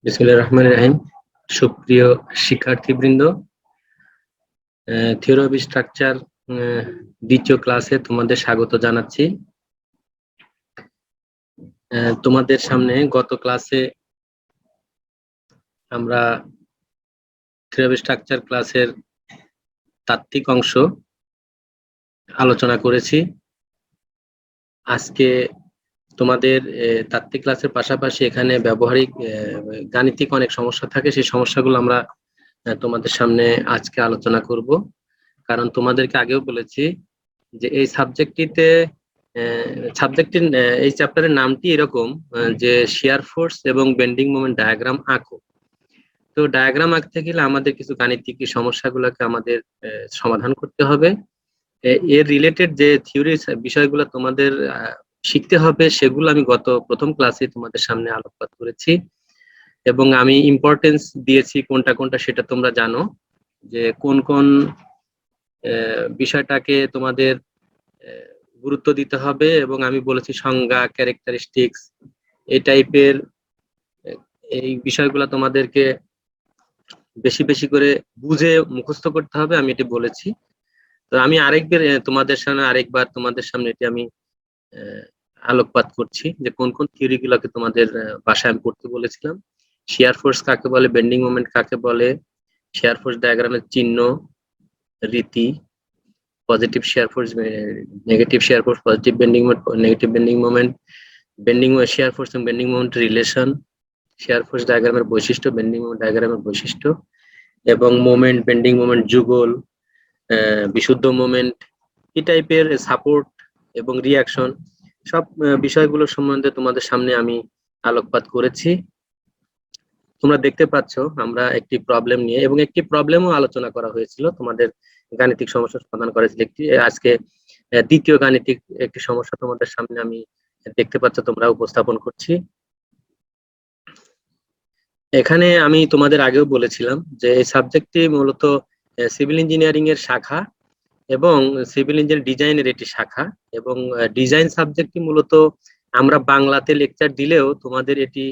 বিসমিল্লাহির রহমানির রহিম। সুপ্রিয় শিক্ষার্থীবৃন্দ, থিওরি অফ স্ট্রাকচার দ্বিতীয় ক্লাসে তোমাদের স্বাগত জানাচ্ছি। তোমাদের সামনে গত ক্লাসে আমরা থিওরি অফ স্ট্রাকচার ক্লাসের তাত্ত্বিক অংশ আলোচনা করেছি। আজকে তোমাদের তাত্ত্বিক ক্লাসের পাশাপাশি এখানে ব্যবহারিক গাণিতিক অনেক সমস্যা থাকে, সেই সমস্যাগুলো আমরা তোমাদের সামনে আজকে আলোচনা করব। কারণ তোমাদেরকে আগেও বলেছি যে এই সাবজেক্টটির এই চ্যাপ্টারের নামটি এরকম যে শিয়ার ফোর্স এবং বেন্ডিং মোমেন্ট ডায়াগ্রাম আঁকো। তো ডায়াগ্রাম আঁকতে গেলে আমাদের কিছু গাণিতিক সমস্যাগুলোকে আমাদের সমাধান করতে হবে। এর রিলেটেড যে থিওরি বিষয়গুলো তোমাদের শিখতে হবে সেগুলো আমি গত প্রথম ক্লাসে তোমাদের সামনে আলোকপাত করেছি এবং আমি ইম্পর্টেন্স দিয়েছি কোনটা কোনটা সেটা তোমরা জানো, যে কোন কোন বিষয়টাকে তোমাদের গুরুত্ব দিতে হবে, এবং আমি বলেছি সংজ্ঞা, ক্যারেক্টারিস্টিক্স, এই টাইপের এই বিষয়গুলো তোমাদেরকে বেশি বেশি করে বুঝে মুখস্থ করতে হবে, আমি এটি বলেছি। তো আমি আরেকবার তোমাদের সামনে এটি আমি আলোকপাত করছি যে কোন কোন থিওরি গুলোকে তোমাদের ভাষায় আমি পড়তে বলেছিলাম। শিয়ার ফোর্স কাকে বলে, বেন্ডিং মোমেন্ট কাকে বলে, শিয়ার ফোর্স ডায়াগ্রামের চিহ্ন, রীতি, positive shear force, negative shear force, positive bending moment, negative bending moment, bending shear force এবং bending moment relation, shear force ডায়াগ্রামের বৈশিষ্ট্য, বেন্ডিং মোমেন্ট ডায়াগ্রামের বৈশিষ্ট্য, এবং মোমেন্ট, বেন্ডিং মোমেন্ট যুগল, বিশুদ্ধ মোমেন্ট, এই টাইপের সাপোর্ট এবং রিয়াকশন, সব বিষয়গুলো সম্বন্ধে তোমাদের সামনে আমি আলোকপাত করেছি। তোমরা দেখতে পাচ্ছ আমরা একটি প্রবলেম নিয়ে এবং একটি প্রবলেমও আলোচনা করা হয়েছিল, তোমাদের গাণিতিক সমস্যা সমাধান করেছিল একটি। আজকে দ্বিতীয় গাণিতিক একটি সমস্যা তোমাদের সামনে আমি দেখতে পাচ্ছ তোমরা উপস্থাপন করছি। এখানে আমি তোমাদের আগেও বলেছিলাম যে এই সাবজেক্টটি মূলত সিভিল ইঞ্জিনিয়ারিং এর শাখা এবং সিভিল ইঞ্জিনিয়ারিং ডিজাইনের একটি শাখা, এবং ডিজাইন সাবজেক্টটি মূলত আমরা বাংলাতে লেকচার দিলেও তোমাদের এটি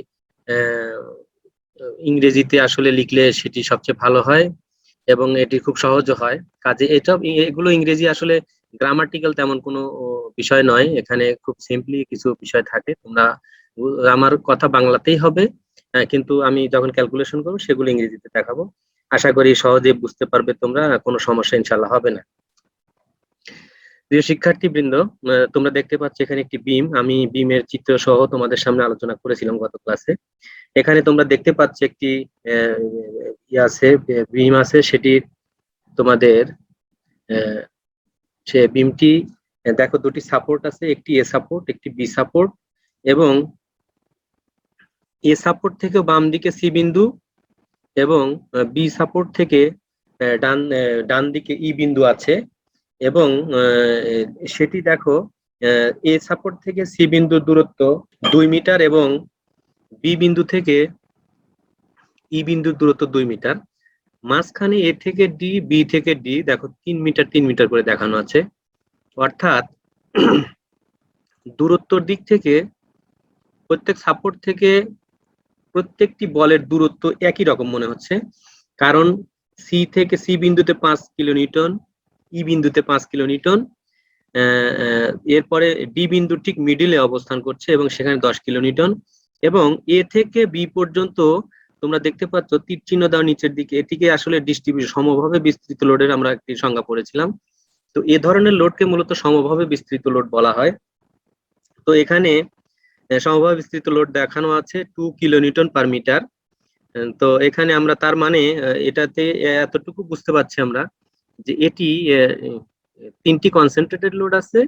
ইংরেজিতে আসলে লিখলে সেটি সবচেয়ে ভালো হয় এবং এটি খুব সহজ হয় কাজে। এগুলো ইংরেজি আসলে গ্রামাটিক্যাল তেমন কোনো বিষয় নয়, এখানে খুব সিম্পলি কিছু বিষয় থাকে, তোমরা আমার কথা বাংলাতেই হবে, কিন্তু আমি যখন ক্যালকুলেশন করবো সেগুলো ইংরেজিতে দেখাবো। আশা করি সহজে বুঝতে পারবে তোমরা, কোনো সমস্যা ইনশাল্লাহ হবে না। প্রিয় শিক্ষার্থীবৃন্দ, তোমরা দেখতে পাচ্ছ এখানে একটি বিম, আমি বিমের চিত্র সহ তোমাদের সামনে আলোচনা করেছিলাম গত ক্লাসে। এখানে তোমরা দেখতে পাচ্ছ একটি বিম আছে, সেটি তোমাদের সে বিমটি দেখো দুটি সাপোর্ট আছে, একটি এ সাপোর্ট একটি বি সাপোর্ট, এবং এ সাপোর্ট থেকে বাম দিকে সি বিন্দু এবং বি সাপোর্ট থেকে ডান দিকে ই বিন্দু আছে, এবং সেটি দেখো এ সাপোর্ট থেকে সি বিন্দুর দূরত্ব 2 মিটার এবং বি বিন্দু থেকে ই বিন্দুর দূরত্ব 2 মিটার। মাঝখানে এ থেকে ডি, বি থেকে ডি দেখো 3 মিটার 3 মিটার করে দেখানো আছে। অর্থাৎ দূরত্বর দিক থেকে প্রত্যেক সাপোর্ট থেকে প্রত্যেকটি বলের দূরত্ব একই রকম মনে হচ্ছে, কারণ সি থেকে সি বিন্দুতে 5 কিলোনিউটন, ই বিন্দুতে 5 কিলোনিউটন, এরপরে ডি বিন্দু ঠিক মিডিলে অবস্থান করছে এবং সেখানে 10 কিলোনিউটন, এবং এ থেকে বি পর্যন্ত তোমরা দেখতে পাচ্ছ তীর চিহ্ন দেওয়া নিচের দিকে, এটিকে আসলে ডিস্ট্রিবিউশন, সমভাবে বিস্তৃত লোডের আমরা একটি সংজ্ঞা পড়েছিলাম। তো এ ধরনের লোডকে মূলত সমভাবে বিস্তৃত লোড বলা হয়। তো এখানে সমভাবে বিস্তৃত লোড দেখানো আছে 2 কিলোনিউটন পার মিটার। তো এখানে আমরা তার মানে এটাতে এতটুকু বুঝতে পারছি আমরা যে এটি 3টি কনসেন্ট্রেটেড লোড আছে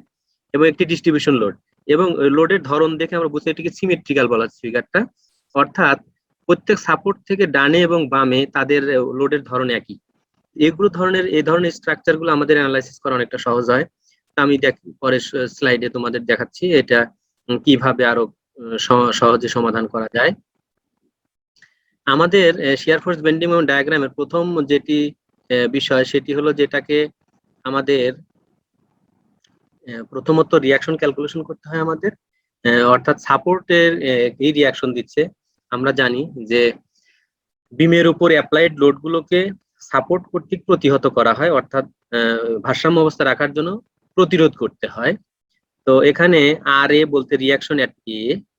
এবং একটি ডিস্ট্রিবিউশন লোড, এবং লোডের ধরন দেখে আমরা বুঝতে এটিকে সিমেট্রিক্যাল বলা হচ্ছে ফিগারটা। অর্থাৎ প্রত্যেক সাপোর্ট থেকে ডানে এবং বামে তাদের লোডের ধরন একই। এই ধরনের স্ট্রাকচার গুলো আমাদের অ্যানালাইসিস করা অনেকটা সহজ হয়। আমি পরের স্লাইডে তোমাদের দেখাচ্ছি এটা কিভাবে আরো সহজে সমাধান করা যায়। আমাদের শিয়ার ফোর্স বেন্ডিং মোমেন্ট ডায়াগ্রামের প্রথম যেটি বিষয় সেটি হলো যেটাকে আমাদের প্রথমত রিয়াকশন ক্যালকুলেশন করতে হয় আমাদের, অর্থাৎ সাপোর্টের এই রিয়াকশন দিচ্ছে। আমরা জানি যে বিমের উপর অ্যাপ্লাইড লোডগুলোকে সাপোর্ট কর্তৃক প্রতিহত করা হয়, অর্থাৎ ভারসাম্য অবস্থা রাখার জন্য প্রতিরোধ করতে হয়। তো এখানে আর এ বলতে রিয়াকশন এট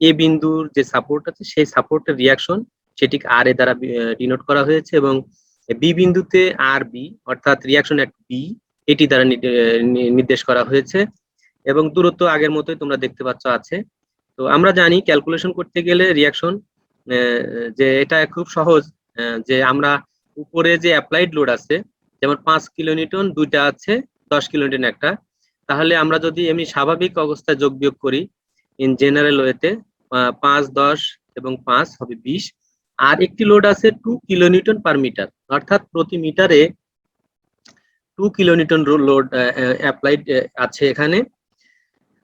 এ বিন্দুর যে সাপোর্ট আছে সেই সাপোর্টের রিয়াকশন সেটিকে আর এ দ্বারা ডিনোট করা হয়েছে, এবং বি বিন্দুতে আর বি অর্থাৎ রিয়াকশন এট বি এটি দ্বারা নির্দেশ করা হয়েছে, এবং দূরত্ব আগের মতোই তোমরা দেখতে পাচ্ছ আছে। তো আমরা জানি ক্যালকুলেশন করতে গেলে রিয়াকশন যে এটা খুব সহজ, যে আমরা উপরে যে অ্যাপ্লাইড লোড আছে যেমন 5 কিলোনিউটন দুইটা আছে, 10 কিলোনিউটন একটা, তাহলে আমরা যদি এমনি স্বাভাবিক অবস্থায় যোগ বিয়োগ করি ইন জেনারেল ওয়েতে 5 10 এবং 5 হবে 20, আর একটি লোড আছে 2 কিলোনিউটন পার মিটার, অর্থাৎ প্রতি মিটারে 2 কিলোনিউটন লোড অ্যাপ্লাইড আছে এখানে।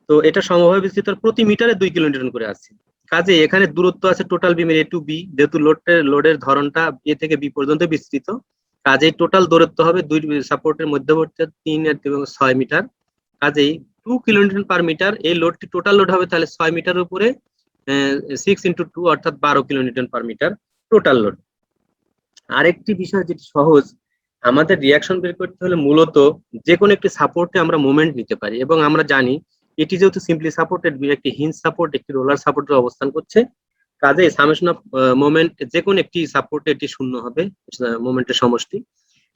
তো এটা সমভাবে বিস্তৃত প্রতি মিটারে 2 কিলোনিউটন করে আছে। কাজে এখানে দূরত্ব আছে টোটাল বিমের এ টু বি, যেহেতু লোডের ধরনটা এ থেকে বি পর্যন্ত বিস্তৃত, কাজেই টোটাল দূরত্ব হবে দুই সাপোর্টের মধ্যবর্তী 3 এবং 6 মিটার। কাজেই 2 কিলোনিউটন পার মিটার এই লোডটি টোটাল লোড হবে তাহলে 6 মিটার উপরে 6 × 2 অর্থাৎ 12 kilonewton per metre total load. আরেকটি বিষয় যেটি সহজ, আমাদের রিয়াকশন বের করতে হলে মূলত যে কোনো একটি সাপোর্টে আমরা মোমেন্ট নিতে পারি, এবং আমরা জানি এটি যেহেতু সিম্পলি সাপোর্টেড, একটি হিঞ্জ সাপোর্ট একটি রোলার সাপোর্টে অবস্থান করছে, কাজে সামেশন অফ মোমেন্ট যে কোনো একটি সাপোর্টে এটি শূন্য হবে, মোমেন্টের সমষ্টি।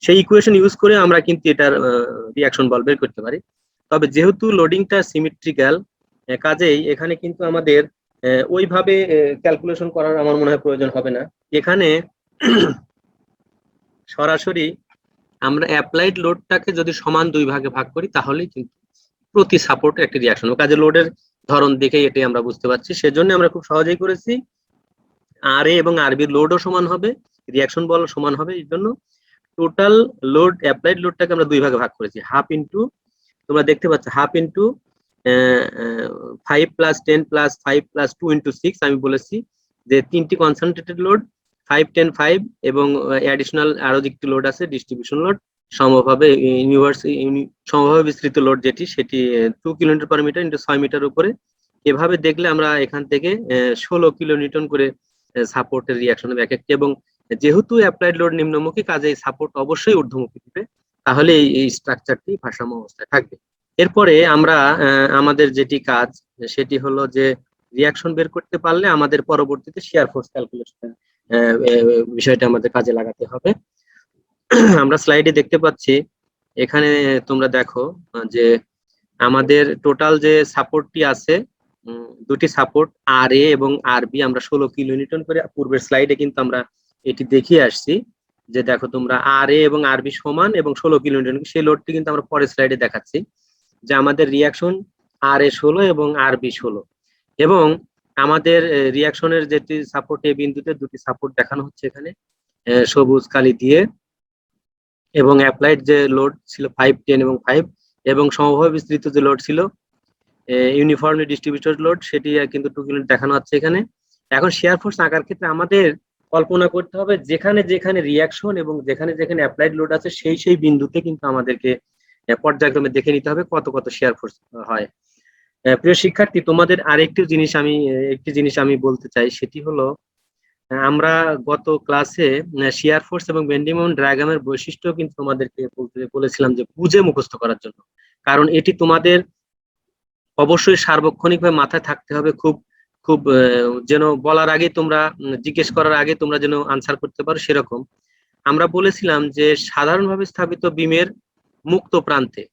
সেই ইকুয়েশন ইউজ করে আমরা কিন্তু এটার রিয়াকশন বল বের করতে পারি। তবে যেহেতু লোডিংটা সিমেট্রিক্যাল, কাজেই এখানে কিন্তু আমাদের ওইভাবে ক্যালকুলেশন করার আমার মনে হয় প্রয়োজন হবে না। এখানে সরাসরি আমরা অ্যাপ্লাইড লোডটাকে যদি সমান দুই ভাগে ভাগ করি তাহলেই কিন্তু প্রতি সাপোর্টের একটি রিয়াকশন হবে। কাজে লোডের ধরন দেখেই এটাই আমরা বুঝতে পারছি, সেজন্য আমরা খুব সহজেই করেছি। আর এ এবং আর বি লোডও সমান হবে, রিয়াকশন বল সমান হবে, এই জন্য টোটাল লোড অ্যাপ্লাইড লোডটাকে আমরা দুই ভাগে ভাগ করেছি, হাফ ইন্টু, তোমরা দেখতে পাচ্ছ হাফ ইন্টু 5 + 10 + 5 + 2 × 6। আমি বলেছি যে তিনটি কনসেন্ট্রেটেড লোড 5 10 5 এবং অ্যাডিশনাল আরো একটি লোড আছে ডিস্ট্রিবিউশন লোড, সমভাবে সমভাবে বিস্তৃত লোড যেটি সেটি 2 kilometre per metre into 6 metre উপরে। এভাবে দেখলে আমরা এখান থেকে 16 কিলোনিউটন করে সাপোর্টের রিয়াকশন হবে এক একটি, এবং যেহেতু অ্যাপ্লাইড লোড নিম্নমুখী কাজে সাপোর্ট অবশ্যই ঊর্ধ্বমুখী দিবে, তাহলে এই স্ট্রাকচারটি ভারসাম্য অবস্থায় থাকবে। এরপরে আমরা আমাদের যেটি কাজ সেটি হলো যে রিয়াকশন বের করতে পারলে আমাদের পরবর্তীতে শিয়ার ফোর্স ক্যালকুলেশন বিষয়টা আমাদের কাজে লাগাতে হবে। আমরা স্লাইডে দেখতে পাচ্ছি, এখানে তোমরা দেখো যে আমাদের টোটাল যে সাপোর্টটি আছে দুটি সাপোর্ট আর এ এবং আর বি, আমরা 16 কিলোনিউটন করে পূর্বের স্লাইডে কিন্তু আমরা এটি দেখিয়ে আসছি, যে দেখো তোমরা আর এ এবং আর বি সমান এবং 16 কিলোনিউটন, সেই লোডটি কিন্তু আমরা পরের স্লাইডে দেখাচ্ছি, যে আমাদের রিয়াকশন আর এ 16 এবং আর বি 16, এবং আমাদের রিয়াকশনের যেটি সাপোর্ট এ বিন্দুতে দুটি সাপোর্ট দেখানো হচ্ছে এখানে সবুজ কালি দিয়ে, এবং অ্যাপ্লাইড যে লোড ছিল 5 10 এবং 5, এবং সমভাবে বিস্তৃত যে লোড ছিল ইউনিফর্মলি ডিস্ট্রিবিউটেড লোড সেটি কিন্তু 2 কিলোমিটার দেখানো হচ্ছে এখানে। এখন শেয়ার ফোর্স আঁকার ক্ষেত্রে আমাদের কল্পনা করতে হবে যেখানে যেখানে রিয়াকশন এবং যেখানে যেখানে অ্যাপ্লাইড লোড আছে সেই সেই বিন্দুতে কিন্তু আমাদেরকে পর্যায়ক্রমে দেখে নিতে হবে কত কত শেয়ার ফোর্স হয়। প্রিয় শিক্ষার্থী, তোমাদের আরেকটি জিনিস আমি বলতে চাই, সেটি হলো আমরা গত ক্লাসে শিয়ার ফোর্স এবং বেন্ডিং মোমেন্ট ডায়াগ্রামের বৈশিষ্ট্য কিন্তু তোমাদেরকে বলেছিলাম যে বুঝে মুখস্থ করার জন্য, কারণ এটি তোমাদের অবশ্যই সার্বক্ষণিকভাবে মাথায় থাকতে হবে, খুব খুব যেন বলার আগে তোমরা জিজ্ঞেস করার আগে তোমরা যেন আনসার করতে পারো সেরকম। আমরা বলেছিলাম যে সাধারণভাবে স্থাপিত বিমের মুক্ত প্রান্তে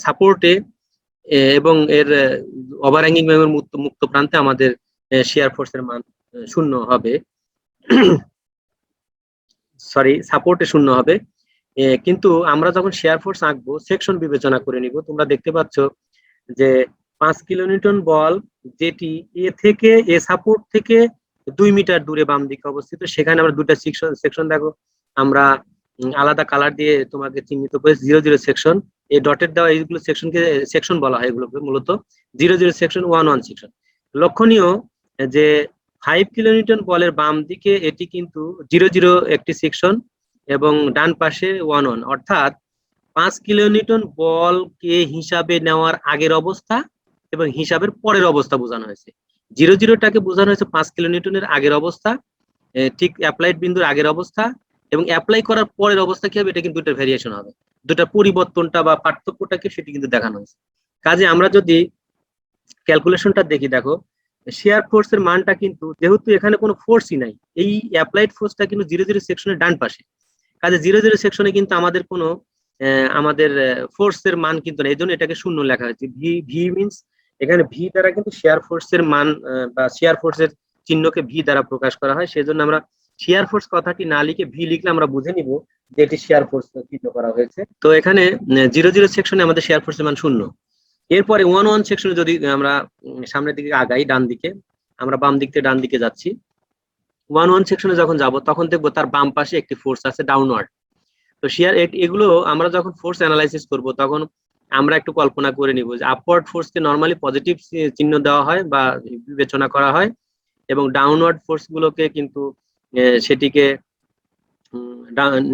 সাপোর্টে এবং এর ওভারহ্যাঙ্গিং বিমের মুক্ত প্রান্তে আমাদের শিয়ার ফোর্সের মান শূন্য হবে, সরি সাপোর্টে শূন্য হবে। কিন্তু আমরা যখন শেয়ার ফোর্স আঁকবো সেকশন বিবেচনা করে নিব। তোমরা দেখতে পাচ্ছ যে 5 কিলোনিউটন বল যেটি এ থেকে এ সাপোর্ট থেকে 2 মিটার দূরে বাম দিকে অবস্থিত, সেখানে আমরা দুটা সেকশন দেখো আমরা আলাদা কালার দিয়ে তোমাকে চিহ্নিত করে 0 0 সেকশন, এই ডটের দেওয়া এইগুলো সেকশনকে সেকশন বলা হয়, এগুলোকে মূলত 0 0 সেকশন 1 1 সেকশন। লক্ষণীয় যে 5 কিলোনিউটন বলের বাম দিকে এটি কিন্তু 0 0 একটি সেকশন এবং ডান পাশে 1 1, অর্থাৎ 5 কিলোনিউটন বলকে হিসাবে নেওয়ার আগের অবস্থা এবং হিসাবের পরের অবস্থা বোঝানো হয়েছে। 0 0টাকে বোঝানো হয়েছে 5 কিলোনিউটনের আগের অবস্থা, ঠিক অ্যাপ্লাইড বিন্দুর আগের অবস্থা এবং অ্যাপ্লাই করার পরের অবস্থা কি হবে, এটা কিন্তু দুটার ভেরিয়েশন হবে, দুটা পরিবর্তনটা বা পার্থক্যটাকে সেটি কিন্তু দেখানো হয়েছে। কাজে আমরা যদি ক্যালকুলেশনটা দেখি, দেখো শেয়ার ফোর্স এর মানটা কিন্তু যেহেতু এখানে কোনো ফোর্সই নাই, এই অ্যাপ্লাইড ফোর্সটা কিন্তু 0 0 সেকশনের ডান পাশে। কাজে 0 0 সেকশনে কিন্তু আমাদের কোনো আমাদের ফোর্স এর মান কিন্তু না, এই জন্য এটাকে শূন্য লেখা হয়েছে। ভি ভি মিনস এখানে ভি দ্বারা কিন্তু শেয়ার ফোর্স এর মান বা শেয়ার ফোর্স এর চিহ্নকে ভি দ্বারা প্রকাশ করা হয়। সেজন্য আমরা শেয়ার ফোর্স কথাটি না লিখে ভি লিখলে আমরা বুঝে নিব যে এটি শেয়ার ফোর্স চিহ্ন করা হয়েছে। তো এখানে 0 0 সেকশনে আমাদের শেয়ার ফোর্স এর মান শূন্য। এরপরে 1 1 সেকশনে যদি আমরা সামনের দিকে আগাই, ডান দিকে, আমরা বাম দিক থেকে ডান দিকে যাচ্ছি, 1 1 সেকশনে যখন যাব তখন দেখবো তার বাম পাশে একটি ফোর্স আছে ডাউনওয়ার্ড। তো শেয়ার এগুলো আমরা যখন ফোর্স অ্যানালাইসিস করব তখন আমরা একটু কল্পনা করে নিব যে আপওয়ার্ড ফোর্সকে নরমালি পজিটিভ চিহ্ন দেওয়া হয় বা বিবেচনা করা হয়, এবং ডাউনওয়ার্ড ফোর্স গুলোকে কিন্তু সেটিকে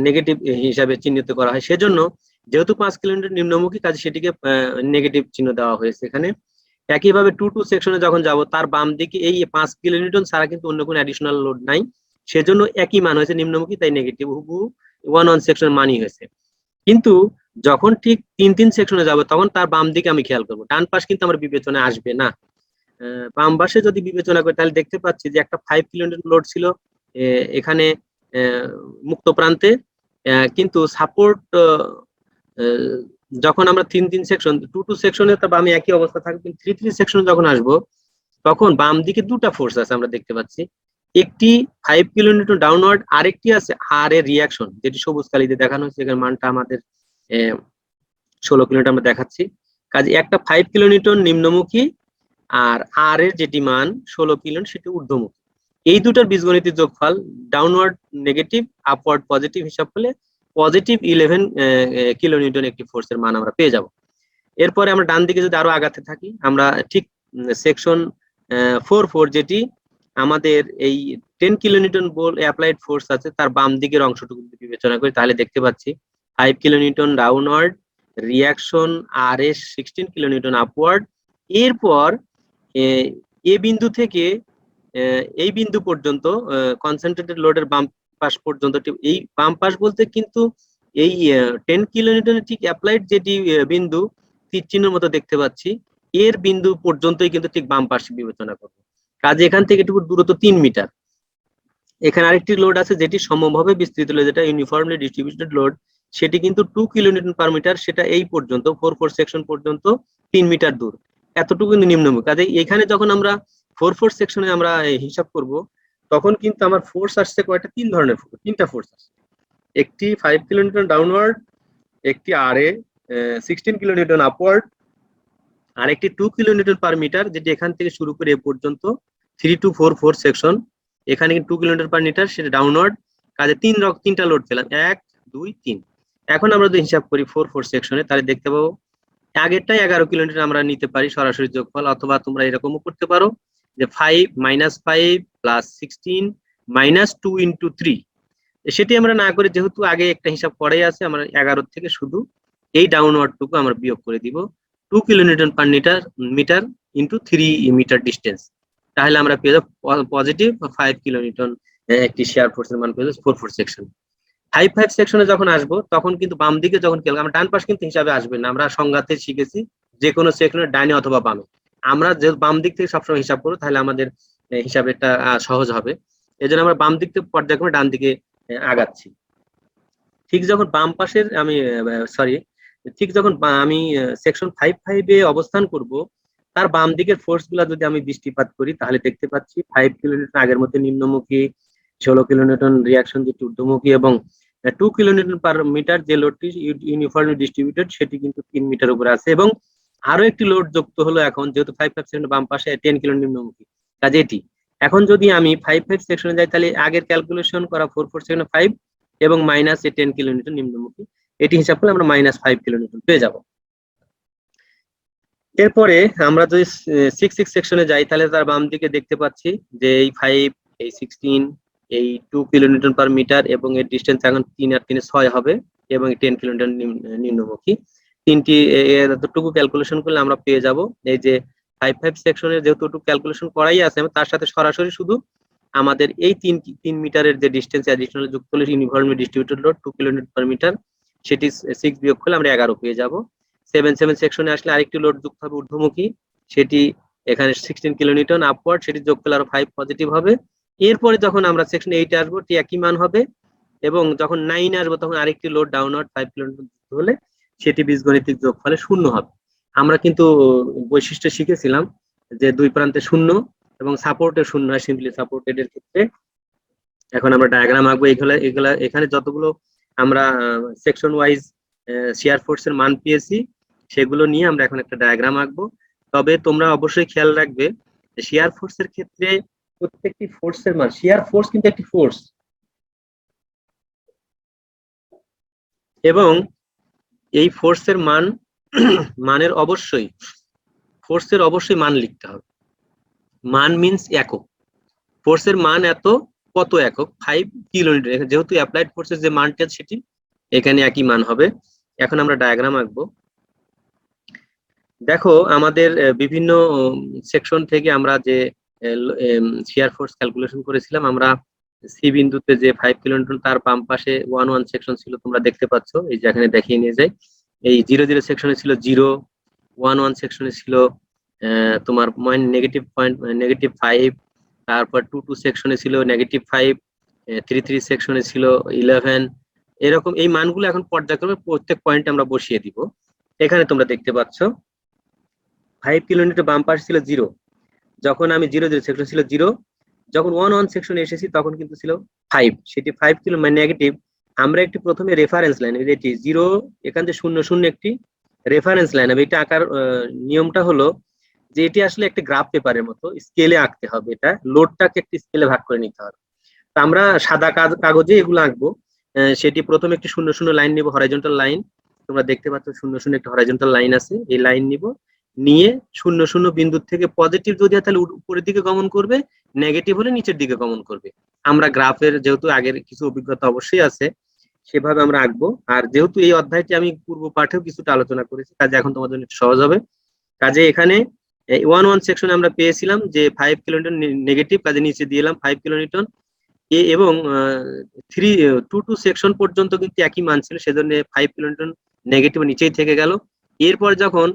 নেগেটিভ হিসাবে চিহ্নিত করা হয়। সেজন্য যেহেতু 5 কিলোমিটার নিম্নমুখী, কাজে সেটিকে নেগেটিভ চিহ্ন দেওয়া হয়েছে এখানে। একইভাবে 2 2 সেকশনে যখন যাব তার বাম দিকে এই 5 কিলোনিউটন ছাড়া কিন্তু অন্য কোনো অ্যাডিশনাল লোড নাই, সেজন্য একই মান হয়েছে নিম্নমুখী, তাই নেগেটিভ, হুবহু 1 1 সেকশনের মানই হয়েছে। কিন্তু যখন ঠিক 3 3 সেকশনে যাব তখন তার বাম দিকে আমি খেয়াল করবো, ডান পাশ কিন্তু আমার বিবেচনায় আসবে না। বাম পাশে যদি বিবেচনা করি তাহলে দেখতে পাচ্ছি যে একটা 5 কিলোনিউটন লোড ছিল এখানে মুক্ত প্রান্তে, কিন্তু সাপোর্ট যখন আমরা 3 3 সেকশন 2 2 সেকশনে তো বামে একই অবস্থা থাকবে, কিন্তু 3 3 সেকশনে যখন আসবো তখন বাম দিকে দুটা ফোর্স আছে আমরা দেখতে পাচ্ছি, একটি 5 কিলোনিউটন ডাউনওয়ার্ড, আরেকটি আছে আর এর রিয়াকশন, যেটি সবুজ কালিতে দেখানো হচ্ছে, এর মানটা আমাদের 16 কিলোনিউটন আমরা দেখাচ্ছি। কাজে একটা 5 কিলোনিউটন নিম্নমুখী আর আর এর যেটি মান 16 কিলোন সেটি ঊর্ধ্বমুখী। এই দুটার বীজগণিতের যোগফল ডাউনওয়ার্ড নেগেটিভ, আপওয়ার্ড পজিটিভ হিসাব করলে পজিটিভ 11 কিলোনিউটন একটি ফোর্সের মান আমরা পেয়ে যাব। এরপরে আমরা ডান দিকে যদি আরো আগাতে থাকি, আমরা ঠিক সেকশন 4 4 যেটি আমাদের এই 10 কিলোনিউটন বল অ্যাপ্লাইড ফোর্স আছে তার বাম দিকের অংশটুকু বিবেচনা করি, তাহলে দেখতে পাচ্ছি 5 কিলোনিউটন ডাউনওয়ার্ড, রিয়াকশন আর এস 16 কিলোনিউটন আপওয়ার্ড। এরপর এ বিন্দু থেকে এই বিন্দু পর্যন্ত কনসেন্ট্রেটেড লোডের বাম পাশ পর্যন্ত, এই বাম পাশ বলতে কিন্তু এই 10 কিলোনিউটনের ঠিক অ্যাপ্লাইড যেটি বিন্দু তীর চিহ্নের মতো দেখতে পাচ্ছি, এর বিন্দু পর্যন্তই কিন্তু ঠিক বাম পাশে বিবেচনা করব। কাজে এখান থেকে একটু দূরত্ব 3 মিটার। এখানে আরেকটি লোড আছে যেটি সমভাবে বিস্তৃত লোড, যেটা ইউনিফর্মলি ডিস্ট্রিবিউটেড লোড, সেটি কিন্তু 2 কিলোনিউটন পার মিটার, সেটা এই পর্যন্ত 4 4 সেকশন পর্যন্ত 3 মিটার দূর, এতটুকু কিন্তু নিম্নমুখী। কাজে এখানে যখন আমরা 4 4 সেকশনে আমরা হিসাব করব তখন কিন্তু আমার ফোর্স আসছে কয়টা, তিনটা ফোর্স আসছে, একটি 5 কিলোনিউটন ডাউনওয়ার্ড, একটি আর এ 16 কিলোনিউটন আপওয়ার্ড, আর একটি 2 কিলোনিউটন পার মিটার, যেটি এখান থেকে শুরু করে এ পর্যন্ত 3 2 4 4 সেকশন, এখানে কিন্তু 2 কিলোমিটার পার মিটার, সেটা ডাউনওয়ার্ড। কাজে তিনটা লোড পেলাম, 1 2 3। এখন আমরা যদি হিসাব করি 4 4 সেকশনে, তাহলে দেখতে পাবো আগেরটাই 11 কিলোমিটার আমরা নিতে পারি সরাসরি যোগফল, অথবা তোমরা এরকমও করতে পারো যে 5 -5 + 16 -2 × 3। সেটি আমরা না করে, যেহেতু আগে একটা হিসাব করাই আছে, আমরা 11 থেকে শুধু এই ডাউনওয়ার্ড টুকু আমরা বিয়োগ করে দিব, 2 kilonewton per metre into 3 metre distance, তাহলে আমরা পেয়ে যাবো পজিটিভ 5 কিলোনিউটন একটি শেয়ার ফোর্সের মান পেয়ে যাবো 4 4 সেকশন। 5 5 সেকশনে যখন আসবো তখন কিন্তু বাম দিকে যখন খেয়াল, আমরা ডান পাশ কিন্তু হিসাবে আসবে না, আমরা সংজ্ঞাতে শিখেছি যে কোনো সেকশনের ডাইনে অথবা বামে, আমরা যে বাম দিক থেকে সবসময় হিসাব করবো, তাহলে আমাদের হিসাবটা সহজ হবে। এই জন্য আমরা বাম দিক থেকে পর্যায়ক্রমে ডান দিকে আগাচ্ছি। ঠিক যখন বাম পাশের ঠিক যখন আমি সেকশন 5 5 এ অবস্থান করব, তার বাম দিকের ফোর্স গুলা যদি আমি দৃষ্টিপাত করি তাহলে দেখতে পাচ্ছি 5 কিলোনিউটন আগের মধ্যে নিম্নমুখী, 16 কিলোনিউটন রিয়াকশন যেটি ঊর্ধ্বমুখী, এবং 2 কিলোনিউটন পার মিটার যে লোডটি ইউনিফর্মলি ডিস্ট্রিবিউটেড সেটি কিন্তু 3 মিটার উপরে আছে, এবং আরো একটি লোড যুক্ত হলো এখন, যেহেতু 5 5 সেকশন বাম পাশে 10 কিলো নিম্নমুখী, কাজে এটি। এখন যদি আমি 5 5 সেকশনে যাই তাহলে আগের ক্যালকুলেশন করা 4 4 সেকশনে 5 এবং মাইনাস 10 কিলোমিটার নিম্নমুখী, এটি হিসাব করলে আমরা -5 কিলোমিটার পেয়ে যাব। এরপরে আমরা যদি 6 6 সেকশনে যাই তাহলে তার বাম দিকে দেখতে পাচ্ছি যে এই 5 এই 16 এই 2 কিলোমিটার পার মিটার, এবং এর ডিস্টেন্স এখন 3 আর 3 6 হবে, এবং 10 কিলোমিটার নিম্নমুখী। তিনটি এতটুকু ক্যালকুলেশন করলে আমরা পেয়ে যাব এই যে 5 5 সেকশনের যেহেতু ক্যালকুলেশন করাই আছে, তার সাথে সরাসরি শুধু আমাদের এই 3 মিটারের যে ডিস্টেন্স অ্যাডিশনাল যুক্ত হলে uniformly distributed load 2 kilonewton per metre, সেটি 6 বিয়োগ করলে আমরা 11 পেয়ে যাব। 7 সেকশনে আসলে আরেকটি লোড যুক্ত হবে ঊর্ধ্বমুখী, সেটি এখানে 16 কিলোনিউটন আপওয়ার্ড, সেটি যোগ করলে আরো 5 পজিটিভ হবে। এরপরে যখন আমরা সেকশন 8 আসবো, ঠিক একই মান হবে, এবং যখন 9 আসবো তখন আরেকটি লোড ডাউনওয়ার্ড 5 কিলোনিউটন যুক্ত হলে সেটি বীজগণিতিক যোগফলে শূন্য হবে। আমরা কিন্তু বৈশিষ্ট্য শিখেছিলাম যে দুই প্রান্তে শূন্য এবং সাপোর্টের শূন্য হয় সিম্পলি সাপোর্টেড এর ক্ষেত্রে। এখন আমরা ডায়াগ্রাম আঁকবো। এগুলা এখানে যতগুলো আমরা সেকশন ওয়াইজ শিয়ার ফোর্স এর মান পেয়েছি সেগুলো নিয়ে আমরা এখন একটা ডায়াগ্রাম আঁকবো। তবে তোমরা অবশ্যই খেয়াল রাখবে যে শিয়ার ফোর্স এর ক্ষেত্রে প্রত্যেকটি ফোর্সের মান, শিয়ার ফোর্স কিন্তু একটি ফোর্স, এবং এই ফোর্সের মানের অবশ্যই মান লিখতে হবে। মান মিন্স একক, ফোর্সের মান এত, কত একক, 5 কিলোনিউটন, যেহেতু অ্যাপ্লাইড ফোর্সের যে মানটা সেটি এখানে একই মান হবে। এখন আমরা ডায়াগ্রাম আঁকবো। দেখো আমাদের বিভিন্ন সেকশন থেকে আমরা যে শিয়ার ফোর্স ক্যালকুলেশন করেছিলাম, আমরা সি বিন্দুতে যে 5 কিলোনিউটন তার বাম পাশে 1 সেকশন ছিল, তোমরা দেখতে পাচ্ছ, এই যে এখানে দেখিয়ে নিয়ে যাই। এই 0 সেকশনে ছিল 0, 1 সেকশনে ছিল তোমার -5, তারপর 2 সেকশনে ছিল -5, 3 সেকশনে ছিল 11। এরকম এই মানগুলো এখন পর্যায়ক্রমে প্রত্যেক পয়েন্টে আমরা বসিয়ে দিব। এখানে তোমরা দেখতে পাচ্ছ 5 কিলোমিটার বাম পাশে ছিল 0, যখন আমি 0 সেকশন ছিল 0, যখন 1 সেকশনে এসেছি তখন কিন্তু ছিল 5, সেটি 5 কিলো মানে নেগেটিভ। আমরা একটি প্রথমে রেফারেন্স লাইন, এটি 0, এখান থেকে 0 0 একটি রেফারেন্স লাইন হবে। এটা আঁকার নিয়মটা হলো যে এটি আসলে একটা গ্রাফ পেপারের মতো স্কেলে আঁকতে হবে, এটা লোডটাকে একটি স্কেলে ভাগ করে নিতে হবে। তো আমরা সাদা কাগজে এগুলো আঁকবো। সেটি প্রথমে একটি 0 0 লাইন নিব, হরাইজন্টাল লাইন, তোমরা দেখতে পাচ্ছ 0 0 একটা হরাইজন্টাল লাইন আছে, এই লাইন নিব, নিয়ে 0 0 বিন্দু থেকে পজিটিভ যদি হয় তাহলে উপরের দিকে গমন করবে, নেগেটিভ হলে নিচের দিকে গমন করবে। আমরা গ্রাফের যেহেতু আগের কিছু অভিজ্ঞতা অবশ্যই আছে, সেভাবে আমরা আঁকবো। আর যেহেতু এই অধ্যায়টি আমি পূর্ব পাঠেও কিছুটা আলোচনা করেছি, কাজে এখন তোমাদের জন্য সহজ হবে। কাজে এখানে 1 সেকশনে আমরা পেয়েছিলাম যে 5 কিলোনিউটন নেগেটিভ, কাজে নিচে দিলাম 5 কিলোনিউটন, এবং 2 সেকশন পর্যন্ত কিন্তু একই মান ছিল, সেজন্য 5 কিলোনিউটন নেগেটিভ নিচেই থেকে গেল। এরপর যখন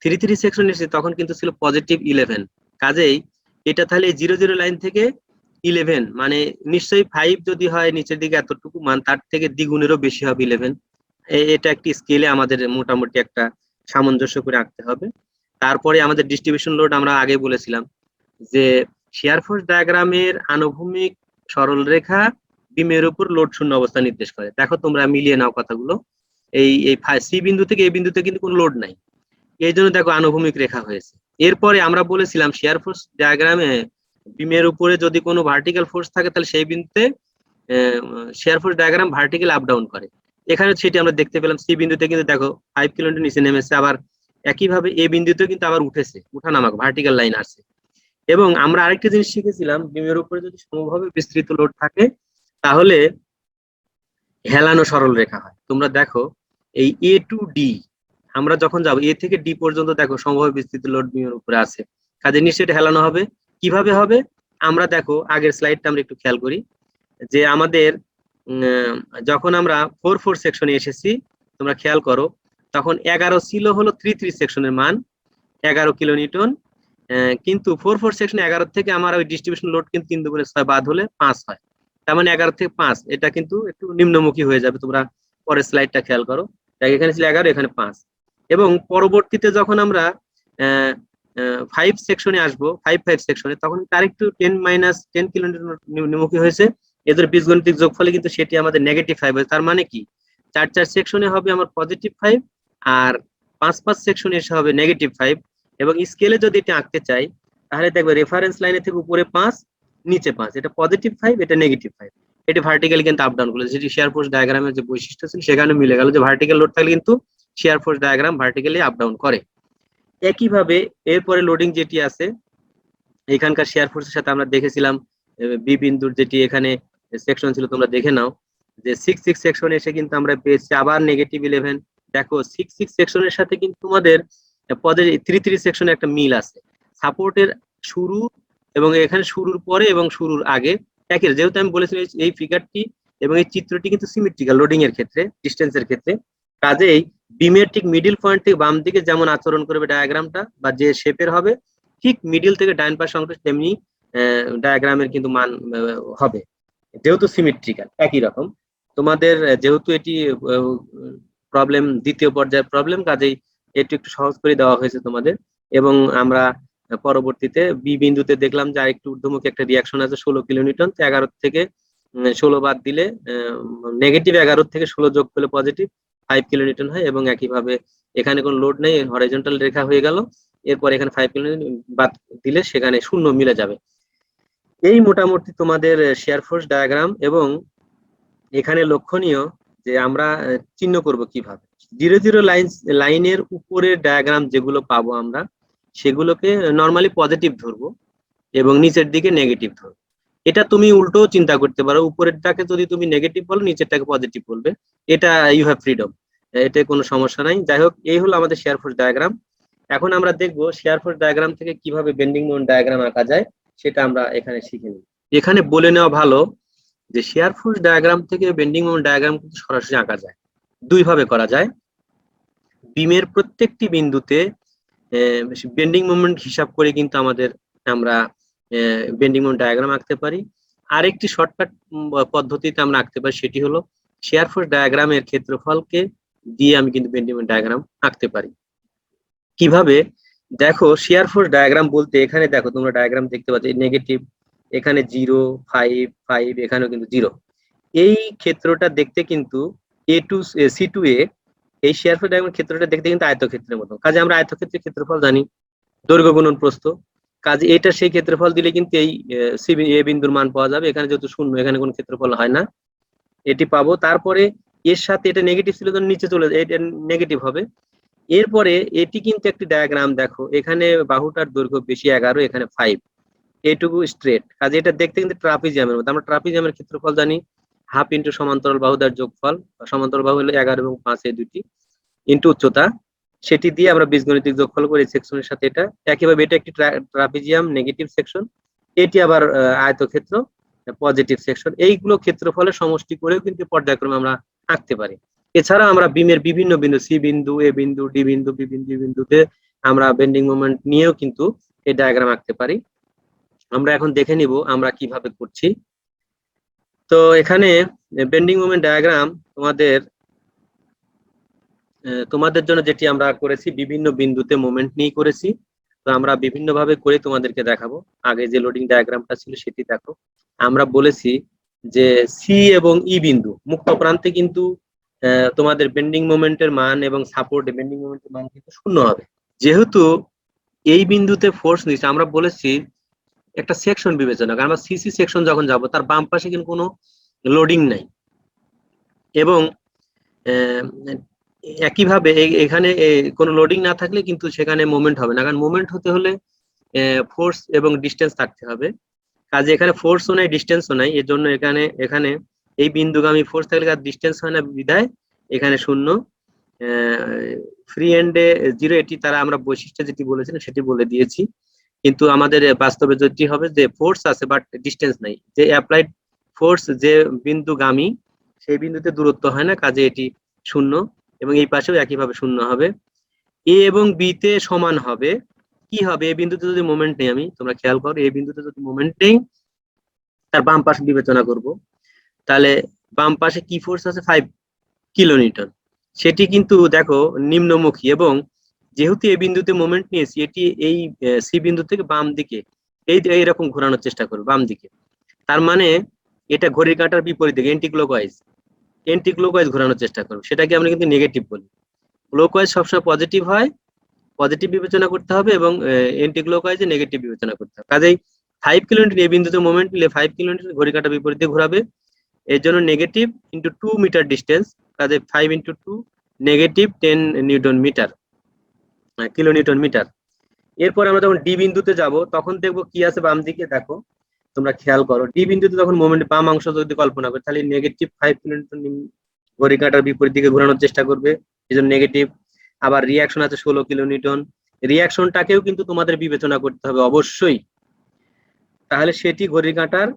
3 সেকশন এসেছে তখন কিন্তু ছিল পজিটিভ 11, কাজেই এটা তাহলে 0 লাইন থেকে 11, মানে নিশ্চয়ই 5 যদি হয় নিচের দিকে এতটুকু মান, তার থেকে দ্বিগুণেরও বেশি হবে 11। এটা একটি স্কেলে আমাদের মোটামুটি একটা সামঞ্জস্য করে আঁকতে হবে। তারপরে আমাদের ডিস্ট্রিবিউশন লোড, আমরা আগে বলেছিলাম যে শিয়ার ফোর্স ডায়াগ্রামের আনুভূমিক সরল রেখা বিমের উপর লোড শূন্য অবস্থা নির্দেশ করে। দেখো তোমরা মিলিয়ে নাও কথাগুলো, এই সি বিন্দু থেকে এই বিন্দুতে কিন্তু কোনো লোড নাই, এই জন্য দেখো আনুভূমিক রেখা হয়েছে। এরপরে আমরা বলেছিলাম শিয়ার ফোর্স ডায়াগ্রামে বিমের উপরে যদি কোনো ভার্টিক্যাল ফোর্স থাকে তাহলে সেই বিন্দুতে shear force diagram vertical up down করে। এখানে সেটি আমরা দেখতে পেলাম, সি বিন্দুতে কিন্তু দেখো 5 কিলোমিটার নিচে নেমেছে, আবার একইভাবে এ বিন্দুতে কিন্তু আবার উঠেছে, উঠানামা ভার্টিক্যাল লাইন আসছে। এবং আমরা আরেকটা জিনিস শিখেছিলাম, বিমের উপরে যদি সমভাবে বিস্তৃত লোড থাকে তাহলে হেলানো সরল রেখা হয়। তোমরা দেখো এই এ টু ডি, আমরা যখন যাবো এ থেকে ডি পর্যন্ত দেখো সমভাবে বিস্তৃত লোড বিমের উপরে আছে, কাজে নিশ্চয়ই হেলানো হবে। কিভাবে হবে আমরা দেখো আগের স্লাইডটা আমরা একটু খেয়াল করি, যে আমাদের যখন আমরা 4 সেকশনে এসেছি, তোমরা খেয়াল করো তখন 11 ছিল হলো 3 সেকশনের মান 11 কিলোনিউটন, কিন্তু 4 সেকশন 11 থেকে আমার ওই ডিস্ট্রিবিউশন লোড কিন্তু 3 × 6 বাদ হলে 5 হয়, তার মানে 11 থেকে 5, এটা কিন্তু একটু নিম্নমুখী হয়ে যাবে। তোমরা পরের স্লাইডটা খেয়াল করো, এখানে ছিল 11, এখানে 5। এবং পরবর্তীতে যখন আমরা 5 সেকশনে আসবো, 5 সেকশনে, তখন তার একটু 10 কিলোমিটার নিম্নমুখী হয়েছে, এদের বীজগণিতিক যোগফলে কিন্তু সেটি আমাদের -5 হয়। তার মানে কি 4 সেকশনে হবে আমার +5, আর 5 সেকশনে এসে হবে -5। এবং স্কেলে যদি এটা আঁকতে চাই তাহলে দেখবে রেফারেন্স লাইনে থেকে উপরে 5, নিচে 5, এটা +5, এটা -5। এটি ভার্টিক্যালি কিন্তু আপ ডাউন করলো, যেটি শিয়ার ফোর্স ডায়াগ্রামের যে বৈশিষ্ট্য ছিল সেখানে মিলে গেল, যে ভার্টিক্যাল লোড থাকলে কিন্তু shear force diagram vertically up down করে। একইভাবে এরপরে লোডিং যেটি আছে, এখানকার শিয়ার ফোর্সের সাথে আমরা দেখেছিলাম বি বিন্দুর যেটি এখানে সেকশন ছিল, তোমরা দেখে নাও যে 6 সেকশন এসে কিন্তু আমরা পেয়েছি আবার -11। দেখো 6 সেকশনের সাথে কিন্তু তোমাদের পদে 3 সেকশনে একটা মিল আছে। সাপোর্টের শুরু এবং এখানে শুরুর পরে এবং শুরুর আগে একই, যেহেতু আমি বলেছিলাম এই ফিগারটি এবং এই চিত্রটি কিন্তু সিমেট্রিক্যাল লোডিং এর ক্ষেত্রে, ডিস্টেন্সের ক্ষেত্রে, কাজেই বিমের ঠিক মিডিল পয়েন্ট থেকে বাম দিকে যেমন আচরণ করবে ডায়াগ্রামটা বা যে শেপের হবে, ঠিক মিডিল থেকে ডাইন পাশে অংশ তেমনি ডায়াগ্রামের কিন্তু মান হবে, যেহেতু সিমেট্রিক্যাল একই রকম। তোমাদের যেহেতু এটি প্রবলেম দ্বিতীয় পর্যায়ের প্রবলেম, কাজেই এটি একটু সহজ করে দেওয়া হয়েছে তোমাদের। এবং আমরা পরবর্তীতে বি বিন্দুতে দেখলাম যে আরেকটু ঊর্ধ্বমুখী একটা রিয়াকশন আছে 16 কিলোনিউটন, 11 থেকে 16 বাদ দিলে নেগেটিভ 11 থেকে 16 যোগ করলে পজিটিভ 5 কিলোনিউটন হয়। এবং একইভাবে এখানে কোনো লোড নেই, হরাইজন্টাল রেখা হয়ে গেল, এরপর এখানে 5 কিলোনিউটন বাদ দিলে সেখানে শূন্য মিলে যাবে। এই মোটামুটি তোমাদের শেয়ার ফোর্স ডায়াগ্রাম। এবং এখানে লক্ষণীয় যে আমরা চিহ্ন করব কিভাবে, 0 0 লাইনের উপরের ডায়াগ্রাম যেগুলো পাবো আমরা সেগুলোকে নর্মালি পজিটিভ ধরবো এবং নিচের দিকে নেগেটিভ ধরবো। এটা তুমি উল্টো চিন্তা করতে পারো, উপরেরটাকে যদি তুমি নেগেটিভ বলো, নিচেরটাকে পজিটিভ বলবে, এটা ইউ হ্যাভ ফ্রিডম, এতে কোনো সমস্যা নাই। যাই হোক, এই হলো আমাদের শেয়ার ফোর্স ডায়াগ্রাম। এখন আমরা দেখবো শেয়ার ফোর্স ডায়াগ্রাম থেকে কিভাবে বেন্ডিং মোমেন্ট ডায়াগ্রাম আঁকা যায়, সেটা আমরা এখানে শিখে নিই। এখানে বলে নেওয়া ভালো যে শেয়ার ফোর্স ডায়াগ্রাম থেকে বেন্ডিং মোমেন্ট ডায়াগ্রাম কিন্তু সরাসরি আঁকা যায়, দুই ভাবে করা যায়। বিমের প্রত্যেকটি বিন্দুতে বেন্ডিং মোমেন্ট হিসাব করে কিন্তু আমরা বেন্ডিং মোমেন্ট ডায়াগ্রাম আঁকতে পারি। আরেকটি শর্টকাট পদ্ধতিতে আমরা আঁকতে পারি, সেটি হলো শেয়ার ফোর্স ডায়াগ্রামের ক্ষেত্রফলকে দিয়ে আমি কিন্তু বেন্ডিং মোমেন্ট ডায়াগ্রাম আঁকতে পারি। কিভাবে দেখো, শেয়ার ফোর্স ডায়াগ্রাম বলতে এখানে দেখো তোমরা ডায়াগ্রাম দেখতে পাচ্ছ, নেগেটিভ এখানে 0 5 5, এখানেও কিন্তু 0। এই ক্ষেত্রটা দেখতে কিন্তু C2A, এই শেয়ার ফোর্স ডায়াগ্রামের ক্ষেত্রটা দেখতে কিন্তু আয়তক্ষেত্রের মতো। কাজে আমরা আয়তক্ষেত্রের ক্ষেত্রফল জানি, দৈর্ঘ্য গুণন প্রস্থ, কাজে এটা সেই ক্ষেত্রফল দিলে কিন্তু এই এ বিন্দুর মান পাওয়া যাবে। এখানে যেহেতু শূন্য, এখানে কোনো ক্ষেত্রফল হয় না, এটি পাবো। তারপরে এর সাথে এটা নেগেটিভ ছিল, তো নিচে চলে এটা নেগেটিভ হবে। এরপরে এটি কিন্তু একটি ডায়াগ্রাম, দেখো এখানে বাহুটার দৈর্ঘ্য বেশি 11, এখানে 5, এইটুকু স্ট্রেট, কাজে এটা দেখতে কিন্তু ট্রাপিজিয়ামের মতো। আমরা ট্রাপিজিয়ামের ক্ষেত্রফল জানি, হাফ ইন্টু সমান্তরাল বাহুদার যোগফল, সমান্তরাল বাহু হলো 11 এবং 5 এই দুটি, ইন্টু উচ্চতা, সেটি দিয়ে আমরা বীজগণিতিক যোগফল করি সেকশনের সাথে এটা। একইভাবে এটা একটি ট্রাপিজিয়াম নেগেটিভ সেকশন, এটি আবার আয়তক্ষেত্র পজিটিভ সেকশন। এইগুলো ক্ষেত্রফলের সমষ্টি করেও কিন্তু পর্যায়ক্রমে আমরা আঁকতে পারি। এছাড়া আমরা বিমের বিভিন্ন বিন্দু, সি বিন্দু, এ বিন্দু, ডি বিন্দু, বি বিন্দু, বিন্দুতে আমরা বেন্ডিং মোমেন্ট নিয়েও কিন্তু এই ডায়াগ্রাম আঁকতে পারি। আমরা এখন দেখে নিব আমরা কিভাবে করছি। তো এখানে বেন্ডিং মোমেন্ট ডায়াগ্রাম তোমাদের জন্য যেটি আমরা করেছি, বিভিন্ন বিন্দুতে মোমেন্ট নিয়ে করেছি। তো আমরা বিভিন্ন ভাবে করে তোমাদেরকে দেখাবো। আগে যে লোডিং ডায়াগ্রামটা ছিল সেটি দেখো, আমরা বলেছি যে সি এবং ই বিন্দু মুক্ত প্রান্তে কিন্তু তোমাদের বেন্ডিং মোমেন্টের মান এবং সাপোর্ট বেন্ডিং মোমেন্টের মান কিন্তু শূন্য হবে। যেহেতু এই বিন্দুতে ফোর্স নিচ্ছে, আমরা বলেছি একটা সেকশন বিবেচনা, আমরা সিসি সেকশন যখন যাব তার বাম পাশে কিন্তু কোনো লোডিং নাই, এবং একইভাবে এখানে কোনো লোডিং না থাকলে কিন্তু সেখানে মুভমেন্ট হবে না, কারণ মুভমেন্ট হতে হলে ফোর্স এবং ডিস্টেন্স থাকতে হবে। কাজে এখানে ফোর্সও নাই, ডিস্টেন্সও নাই, এর জন্য এখানে এই বিন্দুগামী ফোর্স থাকলে আর ডিস্টেন্স হয় না, বিধায় এখানে শূন্য। ফ্রি এন্ডে 0, এটি তারা আমরা বৈশিষ্ট্য যেটি বলেছিলাম সেটি বলে দিয়েছি। কিন্তু আমাদের বাস্তবে যেটি হবে যে ফোর্স আছে বাট ডিস্টেন্স নাই, যে অ্যাপ্লাইড ফোর্স যে বিন্দুগামী সেই বিন্দুতে দূরত্ব হয় না, কাজে এটি শূন্য। এবং এই পাশেও একইভাবে শূন্য হবে। এ এবং বি তে সমান হবে, কি হবে, এই বিন্দুতে যদি মোমেন্ট নেই, তোমরা খেয়াল করো, এই বিন্দুতে যদি মোমেন্ট নেই, তার বাম পাশে বিবেচনা করব, তাহলে বাম পাশে কি ফোর্স আছে, 5 কিলোনিউটন, সেটি কিন্তু দেখো নিম্নমুখী। এবং যেহেতু এই বিন্দুতে মোমেন্ট নিয়েছি, এটি এই সি বিন্দু থেকে বাম দিকে এইরকম ঘোরানোর চেষ্টা করবে, বাম দিকে। তার মানে এটা ঘড়ির কাঁটার বিপরীত দিকে, এন্টি ক্লকওয়াইজ ঘোরানোর চেষ্টা করবে, সেটাকে আমরা কিন্তু নেগেটিভ বলি। ক্লকওয়াইজ সবসময় পজিটিভ হয়, পজিটিভ বিবেচনা করতে হবে, এবং এন্টি ক্লকওয়াইজে নেগেটিভ বিবেচনা করতে হবে। কাজেই 5 কিলোমিটার এই বিন্দুতে মোমেন্ট নিলে 5 কিলোমিটার ঘড়ি কাঁটা বিপরীতে ঘোরাবে, এর জন্য নেগেটিভ ইন্টু 2 মিটার ডিস্টেন্স, কাজে 5 into 2 negative 10 newton metre, kilonewton metre. এরপর আমরা যখন ডি বিন্দুতে যাব তখন দেখবো কি আছে বাম দিকে, দেখো তোমরা খেয়াল করো, ডি বিন্দুতে তখন মোমেন্ট বাম অংশ যদি কল্পনা করি, তাহলে নেগেটিভ 5 কিলোমিটার ঘড়ি কাঁটার বিপরীত দিকে ঘোরানোর চেষ্টা করবে, এই জন্য নেগেটিভ। আবার রিয়াকশন আছে 16 কিলোনিউটন, রিয়াকশনটাকেও কিন্তু তোমাদের বিবেচনা করতে হবে অবশ্যই। তাহলে সেটি ঘড়ির কাঁটার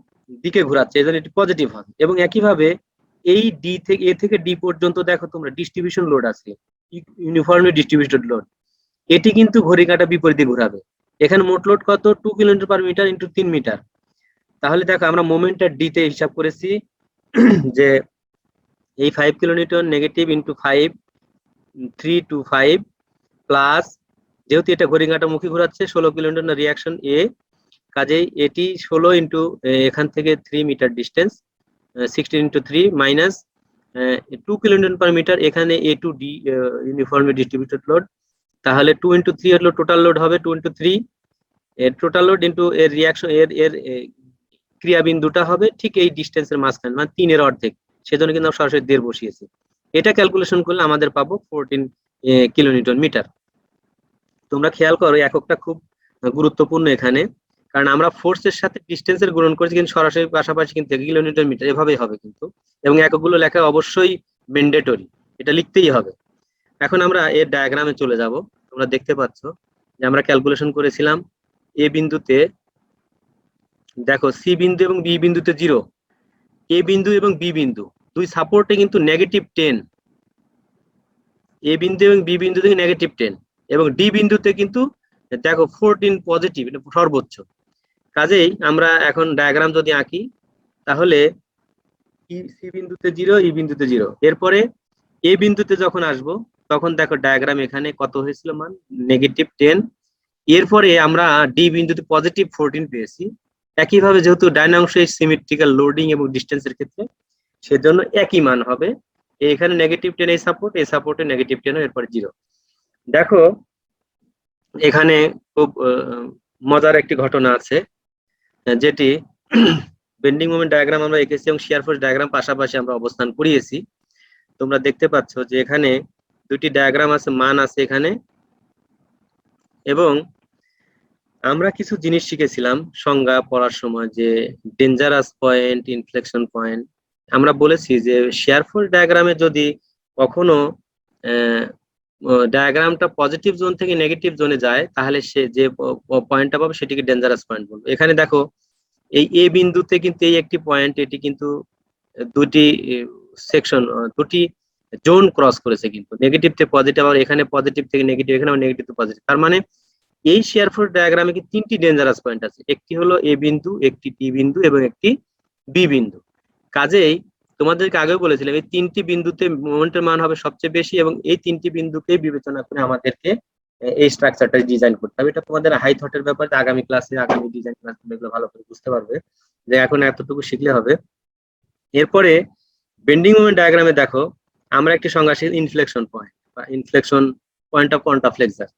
দিকে ঘোরাচ্ছে, এই জন্য এটি পজিটিভ হবে। এবং একইভাবে এই ডি থেকে এ থেকে ডি পর্যন্ত দেখো তোমরা ডিস্ট্রিবিউশন লোড আছে, ইউনিফর্মলি ডিস্ট্রিবিউটেড লোড, এটি কিন্তু ঘড়ি কাঁটা বিপরীতে ঘোরাবে। এখানে মোট লোড কত, 2 kilometre per metre into 3 metre. তাহলে দেখো আমরা মোমেন্টটা ডি তে হিসাব করেছি যে এই 5 কিলোনিউটন নেগেটিভ ইন্টু 5, 325 প্লাস, যেহেতু এটা ঘড়ি কাঁটা মুখী ঘোরাচ্ছে 16 কিলোনিউটন রিয়াকশন এ, কাজেই এটি 16 ইন্টু এখান থেকে 3 metre distance, 16 into 3 minus 2 kilonewton per metre, এখানে A to D uniformly distributed load, তাহলে 2 ইন্টু 3 হলো টোটাল লোড হবে 2 ইন্টু 3, এর টোটাল লোড ইন্টু এর রিয়াকশন এর এর ক্রিয়া বিন্দুটা হবে ঠিক এই ডিস্টেন্সের মাঝখানে, মানে 3 এর অর্ধেক, সেজন্য কিন্তু আমরা সরাসরি 1.5 বসিয়েছি। এটা ক্যালকুলেশন করলে আমাদের পাবো 14 কিলোনিউটন মিটার। তোমরা খেয়াল করো এককটা খুব গুরুত্বপূর্ণ এখানে, কারণ আমরা ফোর্সের সাথে ডিস্টেন্সের গুণন করেছি, কিন্তু সরাসরি পাশাপাশি কিন্তু কিলোমিটার মিটার এভাবেই হবে কিন্তু, এবং এককগুলো লেখা অবশ্যই ম্যান্ডেটরি, এটা লিখতেই হবে। এখন আমরা এর ডায়াগ্রামে চলে যাব। তোমরা দেখতে পাচ্ছ যে আমরা ক্যালকুলেশন করেছিলাম এ বিন্দুতে, দেখো সি বিন্দু এবং বি বিন্দুতে 0, এ বিন্দু এবং বি বিন্দু দুই সাপোর্টে কিন্তু -10, এ বিন্দু এবং বি বিন্দু থেকে -10, এবং ডি বিন্দুতে কিন্তু দেখো 14 পজিটিভ, এটা সর্বোচ্চ। কাজেই আমরা এখন ডায়াগ্রাম যদি আঁকি, তাহলে সি বিন্দুতে 0, ই বিন্দুতে 0, এরপরে এ বিন্দুতে যখন আসব তখন দেখো ডায়াগ্রাম এখানে কত হয়েছিল মান, -10, এরপরে আমরা ডি বিন্দুতে পজিটিভ 14 পেয়েছি। একইভাবে যেহেতু ডাইনাংশ সিমেট্রিক্যাল লোডিং এবং ডিস্টেন্সের ক্ষেত্রে, সেজন্য একই মান হবে। এখানে -10 এই সাপোর্ট, এই সাপোর্টে -10, এরপরে 0। দেখো এখানে খুব মজার একটি ঘটনা আছে, যেটি বেন্ডিং মোমেন্ট ডায়াগ্রাম আমরা এঁকেছি এবং শিয়ার ফোর্স ডায়াগ্রাম পাশাপাশি আমরা অবস্থান করিয়েছি। তোমরা দেখতে পাচ্ছ যে এখানে দুটি ডায়াগ্রাম আছে, মান আছে এখানে, এবং আমরা কিছু জিনিস শিখেছিলাম সংজ্ঞা পড়ার সময়, যে ডেঞ্জারাস পয়েন্ট, ইনফ্লেকশন পয়েন্ট। আমরা বলেছি যে শিয়ার ফোর্স ডায়াগ্রামে যদি কখনো ডায়াগ্রামটা পজিটিভ জোন থেকে নেগেটিভ জোনে যায়, তাহলে সে যে পয়েন্টটা পাবে সেটিকে ডেঞ্জারাস পয়েন্ট বলবো। এখানে দেখো এই এ বিন্দুতে কিন্তু এই একটি পয়েন্ট, এটি কিন্তু দুটি সেকশন, দুটি জোন ক্রস করেছে, কিন্তু নেগেটিভ থেকে পজিটিভ, আর এখানে পজিটিভ থেকে নেগেটিভ, এখানে নেগেটিভ থেকে পজিটিভ। তার মানে এই শিয়ার ফোর্স ডায়াগ্রামে কি 3টি ডেঞ্জারাস পয়েন্ট আছে, একটি হলো এ বিন্দু, একটি ডি বিন্দু এবং একটি বি বিন্দু। কাজেই তোমাদেরকে আগেও বলেছিলাম এই 3টি বিন্দুতে মোমেন্টের মান হবে সবচেয়ে বেশি, এবং এই 3টি বিন্দুকে বিবেচনা করে আমাদেরকে এই স্ট্রাকচারটা ডিজাইন করতে হবে। এটা তোমাদের হাই থটের ব্যাপার, আগামী ক্লাসে, আগামী ডিজাইন ক্লাসগুলো ভালো করে বুঝতে পারবে, যে এখন এতটুকু শিখলে হবে। এরপরে বেন্ডিং মোমেন্ট ডায়াগ্রামে দেখো আমরা একটি সংজ্ঞা শিখি ইনফ্লেকশন পয়েন্ট বা ইনফ্লেকশন পয়েন্ট অফ কন্ট্রাফ্লেক্সার।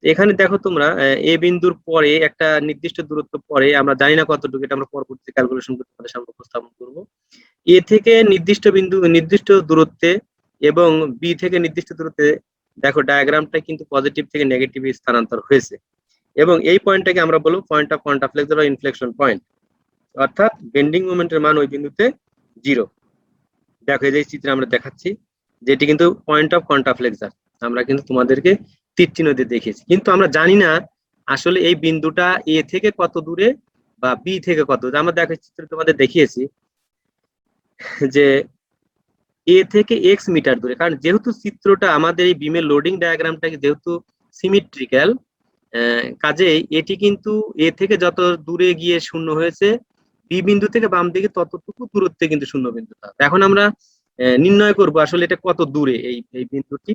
এখানে দেখো তোমরা এ বিন্দুর পরে একটা নির্দিষ্ট দূরত্ব পরে, আমরা জানি না কতটুকু, এটা আমরা পরবর্তীতে ক্যালকুলেশন করে তোমাদের সামনে উপস্থাপন করব। এ থেকে নির্দিষ্ট বিন্দু নির্দিষ্ট দূরত্বে এবং বি থেকে নির্দিষ্ট দূরত্বে দেখো ডায়াগ্রামটা কিন্তু পজিটিভ থেকে নেগেটিভে স্থানান্তর হয়েছে, এবং এই পয়েন্টটাকে আমরা বলবো পয়েন্ট অফ কন্ট্রাফ্লেক্সার বা ইনফ্লেকশন পয়েন্ট, অর্থাৎ বেন্ডিং মোমেন্টের মান ওই বিন্দুতে 0। দেখো এই যে চিত্রে আমরা দেখাচ্ছি যে এটি কিন্তু পয়েন্ট অফ কন্ট্রাফ্লেক্সার, আমরা কিন্তু তোমাদেরকে তীর চিহ্ন দিয়ে দেখিয়েছি, কিন্তু আমরা জানি না আসলে এই বিন্দুটা এ থেকে কত দূরে বা বি থেকে কত দূরে। আমরা দেখো চিত্রে তোমাদের দেখিয়েছি যে এ থেকে এক্স মিটার দূরে, কারণ যেহেতু চিত্রটা আমাদের এই বিমের লোডিং ডায়াগ্রামটা যেহেতু সিমেট্রিক্যাল, কাজেই এটি কিন্তু এ থেকে যত দূরে গিয়ে শূন্য হয়েছে, বি বিন্দু থেকে বাম দিকে ততটুকু দূরত্বে কিন্তু শূন্য বিন্দু। এখন আমরা নির্ণয় করব আসলে এটা কত দূরে, এই বিন্দুটি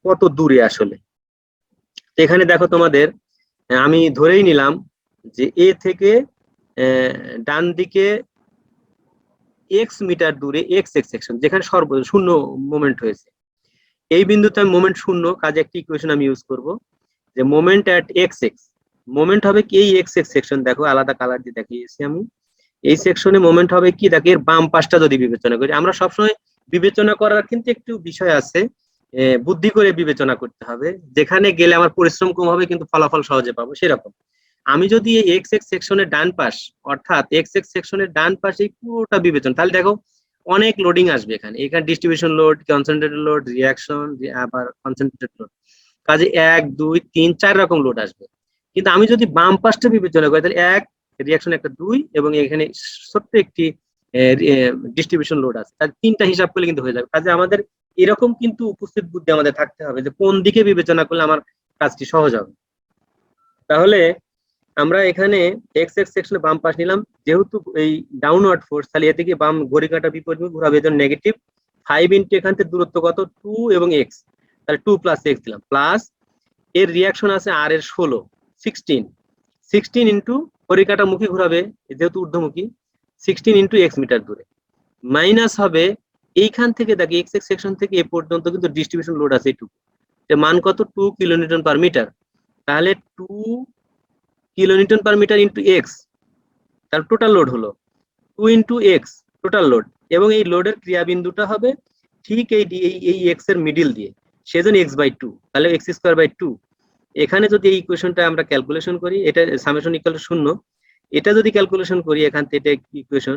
কত দূরে আসলে। এখানে দেখো তোমাদের আমি ধরেই নিলাম যে এ থেকে ডান দিকে এক্স মিটার দূরে এক্স এক্স সেকশন, যেখানে শূন্য মোমেন্ট হয়েছে, এই বিন্দুতে আমি মোমেন্ট শূন্য, কাজে একটি ইকুয়েশন আমি ইউজ করব যে moment at x x, moment হবে কি এই এক্স এক্স সেকশন, দেখো আলাদা কালার দিয়ে দেখিয়েছি আমি, এই সেকশনে মোমেন্ট হবে কি, দেখো এর বাম পাশটা যদি বিবেচনা করি, আমরা সবসময় বিবেচনা করার কিন্তু একটু বিষয় আছে, বুদ্ধি করে বিবেচনা করতে হবে, যেখানে গেলে আমার পরিশ্রম কম হবে কিন্তু ফলাফল সহজে পাবো, সেরকম। আমি যদি এই এক্স এক্স সেকশনের ডান পাশ, অর্থাৎ এক্স এক্স সেকশনের ডান পাশে পুরোটা বিবেচনা, তাহলে দেখো অনেক লোডিং আসবে এখানে, এখানে distribution load, concentrated load, reaction, আবার কনসেন্ট্রেটেড লোড, কাজে 1 2 3 4 রকম লোড আসবে। কিন্তু আমি যদি বাম পাশটা বিবেচনা করি, তাহলে 1 রিয়াকশন একটা 2 এবং এখানে ছোট্ট একটি ডিস্ট্রিবিউশন লোড আছে, তার 3টা হিসাব করলে কিন্তু হয়ে যাবে। কাজে আমাদের এরকম কিন্তু উপস্থিত বুদ্ধি আমাদের থাকতে হবে যে কোন দিকে বিবেচনা করলে আমার কাজটি সহজ হবে। তাহলে আমরা এখানে এক্স এক্স সেকশনে বাম পাশ নিলাম, যেহেতু এই ডাউনওয়ার্ড ফোর্স, তাহলে এ থেকে বাম ঘড়ি কাঁটা বিপরীত ঘোরাবে, এর নেগেটিভ 5 ইন্টু এখান থেকে দূরত্ব কত 2 এবং এক্স, তাহলে 2 প্লাস এক্স দিলাম, প্লাস এর রিয়াকশন আছে আর এর 16 ইন্টু ঘড়ি কাঁটা মুখী ঘোরাবে যেহেতু ঊর্ধ্বমুখী 16 ইন্টু এক্স মিটার দূরে, মাইনাস হবে এইখান থেকে দেখি এক্স এক্স সেকশন থেকে এ পর্যন্ত কিন্তু ডিস্ট্রিবিউশন লোড আছে এইটুকু, মান কত 2 কিলোনিউটন পার মিটার, তাহলে 2 kilonewton per metre into x, তার টোটাল লোড হলো 2 ইন্টু এক্স টোটাল লোড, এবং এই লোডের ক্রিয়া বিন্দুটা হবে ঠিক এই এক্স এর মিডিল দিয়ে, সেজন্য এক্স বাই 2, তাহলে এক্স স্কোয়ার বাই 2। এখানে যদি এই ইকুয়েশনটা আমরা ক্যালকুলেশন করি, এটা সামেশন ইকুয়াল টু 0, এটা যদি ক্যালকুলেশন করি এখান থেকে এটা ইকুয়েশন,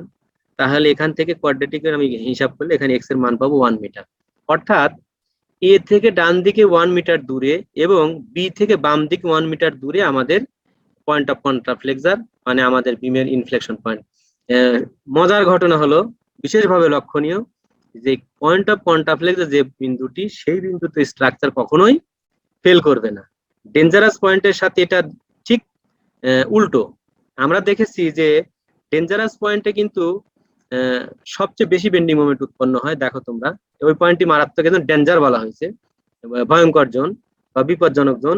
তাহলে এখান থেকে কোয়াড্রেটিকের আমি হিসাব করলে এখানে এক্স এর মান পাবো 1 মিটার, অর্থাৎ এ থেকে ডান দিকে 1 মিটার দূরে এবং বি থেকে বাম দিকে 1 মিটার দূরে আমাদের পয়েন্ট অফ কন্ট্রাফ্লেক্সার, মানে আমাদের বিমের ইনফ্লেকশন পয়েন্ট। মজার ঘটনা হলো, বিশেষভাবে লক্ষণীয়, যে পয়েন্ট অফ কন্ট্রাফ্লেক্সার যে বিন্দুটি, সেই বিন্দুতে স্ট্রাকচার কখনোই ফেল করবে না। ডেঞ্জারাস পয়েন্টের সাথে এটা ঠিক উল্টো। আমরা দেখেছি যে ডেঞ্জারাস পয়েন্টে কিন্তু সবচেয়ে বেশি বেন্ডিং মোমেন্ট উৎপন্ন হয়, দেখো তোমরা ওই পয়েন্টটি মারাত্মক, একদম ডেঞ্জার বলা হয়েছে, ভয়ঙ্কর জোন বা বিপজ্জনক জোন।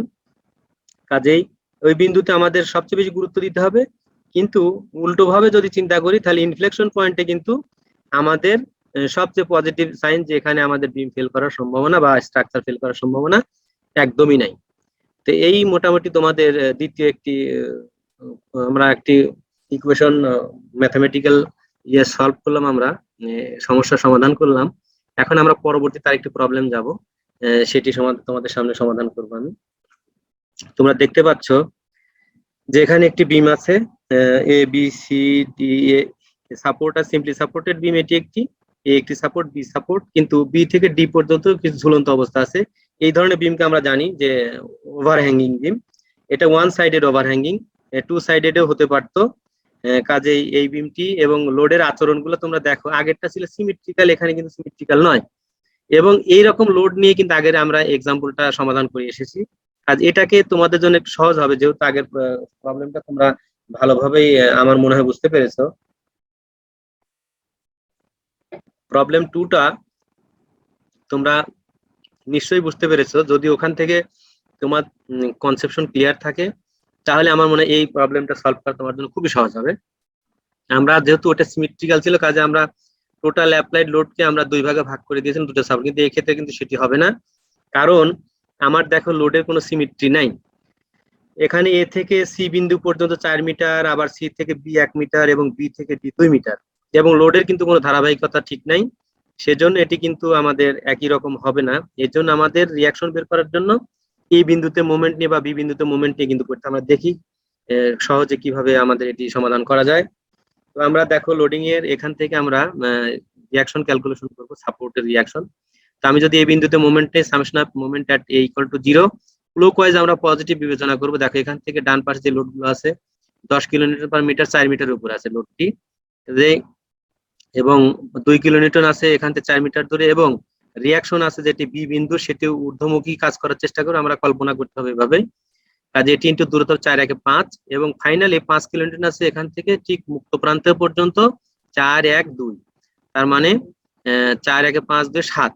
কাজেই ওই বিন্দুতে আমাদের সবচেয়ে বেশি গুরুত্ব দিতে হবে, কিন্তু উল্টো ভাবে যদি চিন্তা করি তাহলে ইনফ্লেকশন পয়েন্টে কিন্তু আমাদের সবচেয়ে পজিটিভ সাইন যে এখানে আমাদের বিম ফেল করার সম্ভাবনা বা স্ট্রাকচার ফেল করার সম্ভাবনা একদমই নাই। তো এই মোটামুটি তোমাদের দ্বিতীয় একটি আমরা একটি ইকুয়েশন ম্যাথমেটিক্যাল সলভ করলাম, আমরা সমস্যার সমাধান করলাম। এখন আমরা পরবর্তীতে আরেকটি প্রবলেম যাব, সেটি তোমাদের সামনে সমাধান করবো আমি। তোমরা দেখতে পাচ্ছ যে এখানে একটি বিম আছে, A B C D, A support আর সিম্পলি সাপোর্টেড বিম, এটি একটি সাপোর্ট, বি সাপোর্ট, কিন্তু বি থেকে ডি পর্যন্ত কিছু ঝুলন্ত অবস্থা আছে। এই ধরনের বিমকে আমরা জানি যে ওভারহ্যাঙ্গিং বিম। এটা ওয়ান সাইডেড ওভারহ্যাঙ্গিং, টু সাইডেডও হতে পারতো। কাজেই এই বিমটি এবং লোডের আচরণগুলো তোমরা দেখো, আগেরটা ছিল সিমেট্রিক্যাল, এখানে কিন্তু সিমেট্রিক্যাল নয়, এবং এইরকম লোড নিয়ে কিন্তু আগের আমরা এক্সাম্পলটা সমাধান করে এসেছি। আজ এটাকে তোমাদের জন্য একটু সহজ হবে, যেহেতু আগের প্রবলেমটা তোমরা ভালোভাবেই আমার মনে হয় বুঝতে পেরেছো। প্রবলেম 2টা তোমরা নিশ্চয়ই বুঝতে পেরেছো, যদি ওখান থেকে তোমার কনসেপশন ক্লিয়ার থাকে তাহলে আমার মনে হয় এই প্রবলেমটা সলভ করা তোমার জন্য খুবই সহজ হবে। আমরা যেহেতু ওটা সিমেট্রিক্যাল ছিল, কাজে আমরা টোটাল অ্যাপ্লাইড লোডকে আমরা 2 ভাগে ভাগ করে দিয়েছিলাম দুটো সাব, কিন্তু এই ক্ষেত্রে কিন্তু সেটি হবে না, কারণ আমার দেখো লোডের কোনো সিমেট্রি নাই। এখানে এ থেকে সি বিন্দু পর্যন্ত 4 মিটার, আবার সি থেকে বি 1 মিটার এবং বি থেকে ডি 2 মিটার, এবং লোডের কিন্তু কোনো ধারাবাহিকতা ঠিক নাই, সেজন্য এটি কিন্তু আমাদের একই রকম হবে না। এর জন্য আমাদের রিয়াকশন বের করার জন্য এই বিন্দুতে মোমেন্ট নিয়ে বা বি বিন্দুতে মোমেন্ট নিয়ে কিন্তু করতে, আমরা দেখি সহজে কিভাবে আমাদের এটি সমাধান করা যায়। তো আমরা দেখো লোডিং এর এখান থেকে আমরা রিয়াকশন ক্যালকুলেশন করব, সাপোর্টের রিয়াকশন। তো আমি যদি এই বিন্দুতে মোমেন্ট নেই, summation of moment at A equal to 0, clockwise আমরা পজিটিভ বিবেচনা করব। দেখো এখান থেকে ডান পাশে যে লোড গুলো আছে 10 কিলোমিটার পার মিটার, 4 মিটার উপরে আছে লোডটি, এবং 2 কিলোনিউটন আছে এখান থেকে 4 মিটার দূরে, এবং রিয়াকশন আছে যেটি বি বিন্দু, সেটি ঊর্ধ্বমুখী কাজ করার চেষ্টা করে, আমরা কল্পনা করতে হবে এভাবে। কাজে এটি ইন্টু দূরত্ব 4 1 5, এবং ফাইনালি 5 কিলোমিটার আছে এখান থেকে ঠিক মুক্ত প্রান্ত পর্যন্ত 4 1 2, তার মানে 4 1 5 2 7।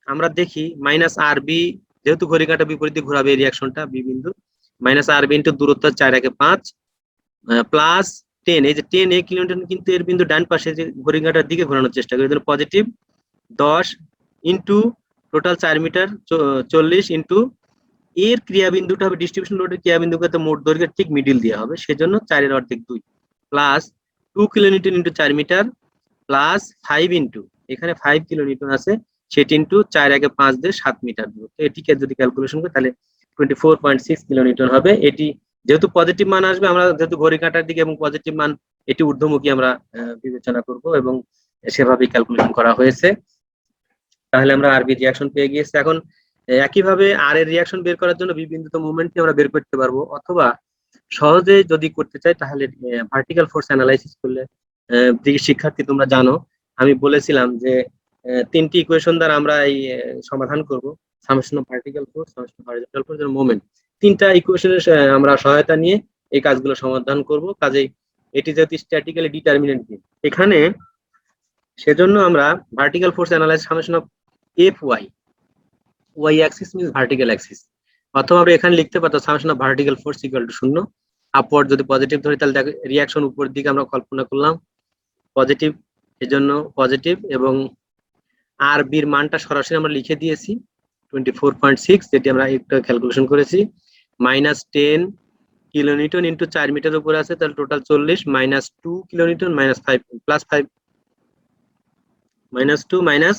আমরা দেখি মাইনাস আর বি, যেহেতু ঘড়ি কাঁটা বিপরীতে ঘোরাবে এই রিয়াকশনটা বি বিন্দু, মাইনাস আর বি ইন্টু দূরত্ব 4 1 5 প্লাস 10, এই যে 10 এ কিলোমিটার, কিন্তু এর বিন্দু ডান পাশে যে ঘড়ি কাঁটার দিকে ঘোরানোর চেষ্টা করে, positive 10 into total 4 metre 40 into এর ক্রিয়া বিন্দুটা হবে ডিস্ট্রিবিউশন লোডের ক্রিয়া বিন্দুকে মোট দৈর্ঘ্যের ঠিক মিডিল দেওয়া হবে, সেজন্য 4 এর অর্ধেক 2 plus 2 kilonewton into 4 metre plus 5 into এখানে 5 কিলোনিউটন আছে, সেটি ইন্টু 4 1 5 দিয়ে 7 মিটার দূরত্ব। এটিকে যদি ক্যালকুলেশন করি তাহলে 24.6 কিলোনিউটন হবে। এটি যেহেতু পজিটিভ মান আসবে, আমরা যেহেতু ঘড়ি কাঁটার দিকে এবং পজিটিভ মান, এটি ঊর্ধ্বমুখী আমরা বিবেচনা করব, এবং সেভাবেই ক্যালকুলেশন করা হয়েছে। তাহলে আমরা আরবি রিয়াকশন পেয়ে গিয়েছি। এখন একইভাবে আর এর রিয়াকশন বের করার জন্য বি বিন্দুতে মোমেন্টটি আমরা বের করতে পারবো, অথবা সহজে যদি করতে চাই তাহলে ভার্টিক্যাল ফোর্স অ্যানালাইসিস করলে শিক্ষার্থী তোমরা জানো আমি বলেছিলাম যে তিনটি ইকুয়েশন দ্বারা আমরা এই সমাধান করব, summation of vertical force, summation of horizontal force এবং মোমেন্ট। তিনটা ইকুয়েশনের আমরা সহায়তা নিয়ে এই কাজগুলো সমাধান করব। কাজেই এটি যেহেতু স্ট্যাটিক্যালি ডিটারমিনেন্ট বিম, এখানে সেজন্য আমরা vertical force analysis summation of F Y, Y axis means vertical axis, অথবা আমরা এখানে লিখতে পারতাম summation of vertical force equal to 0। Upward যদি পজিটিভ ধরি তাহলে দেখো রিয়াকশন উপরের দিকে আমরা কল্পনা করলাম পজিটিভ, এজন্য পজিটিভ, এবং আর বির মানটা সরাসরি আমরা লিখে দিয়েছি 24.6, যেটি আমরা একটু ক্যালকুলেশন করেছি, -10 কিলোনিউটন ইন্টু 4 মিটার উপরে আছে, তাহলে টোটাল 40, -2 কিলোনিউটন -5 +5 -2 মাইনাস,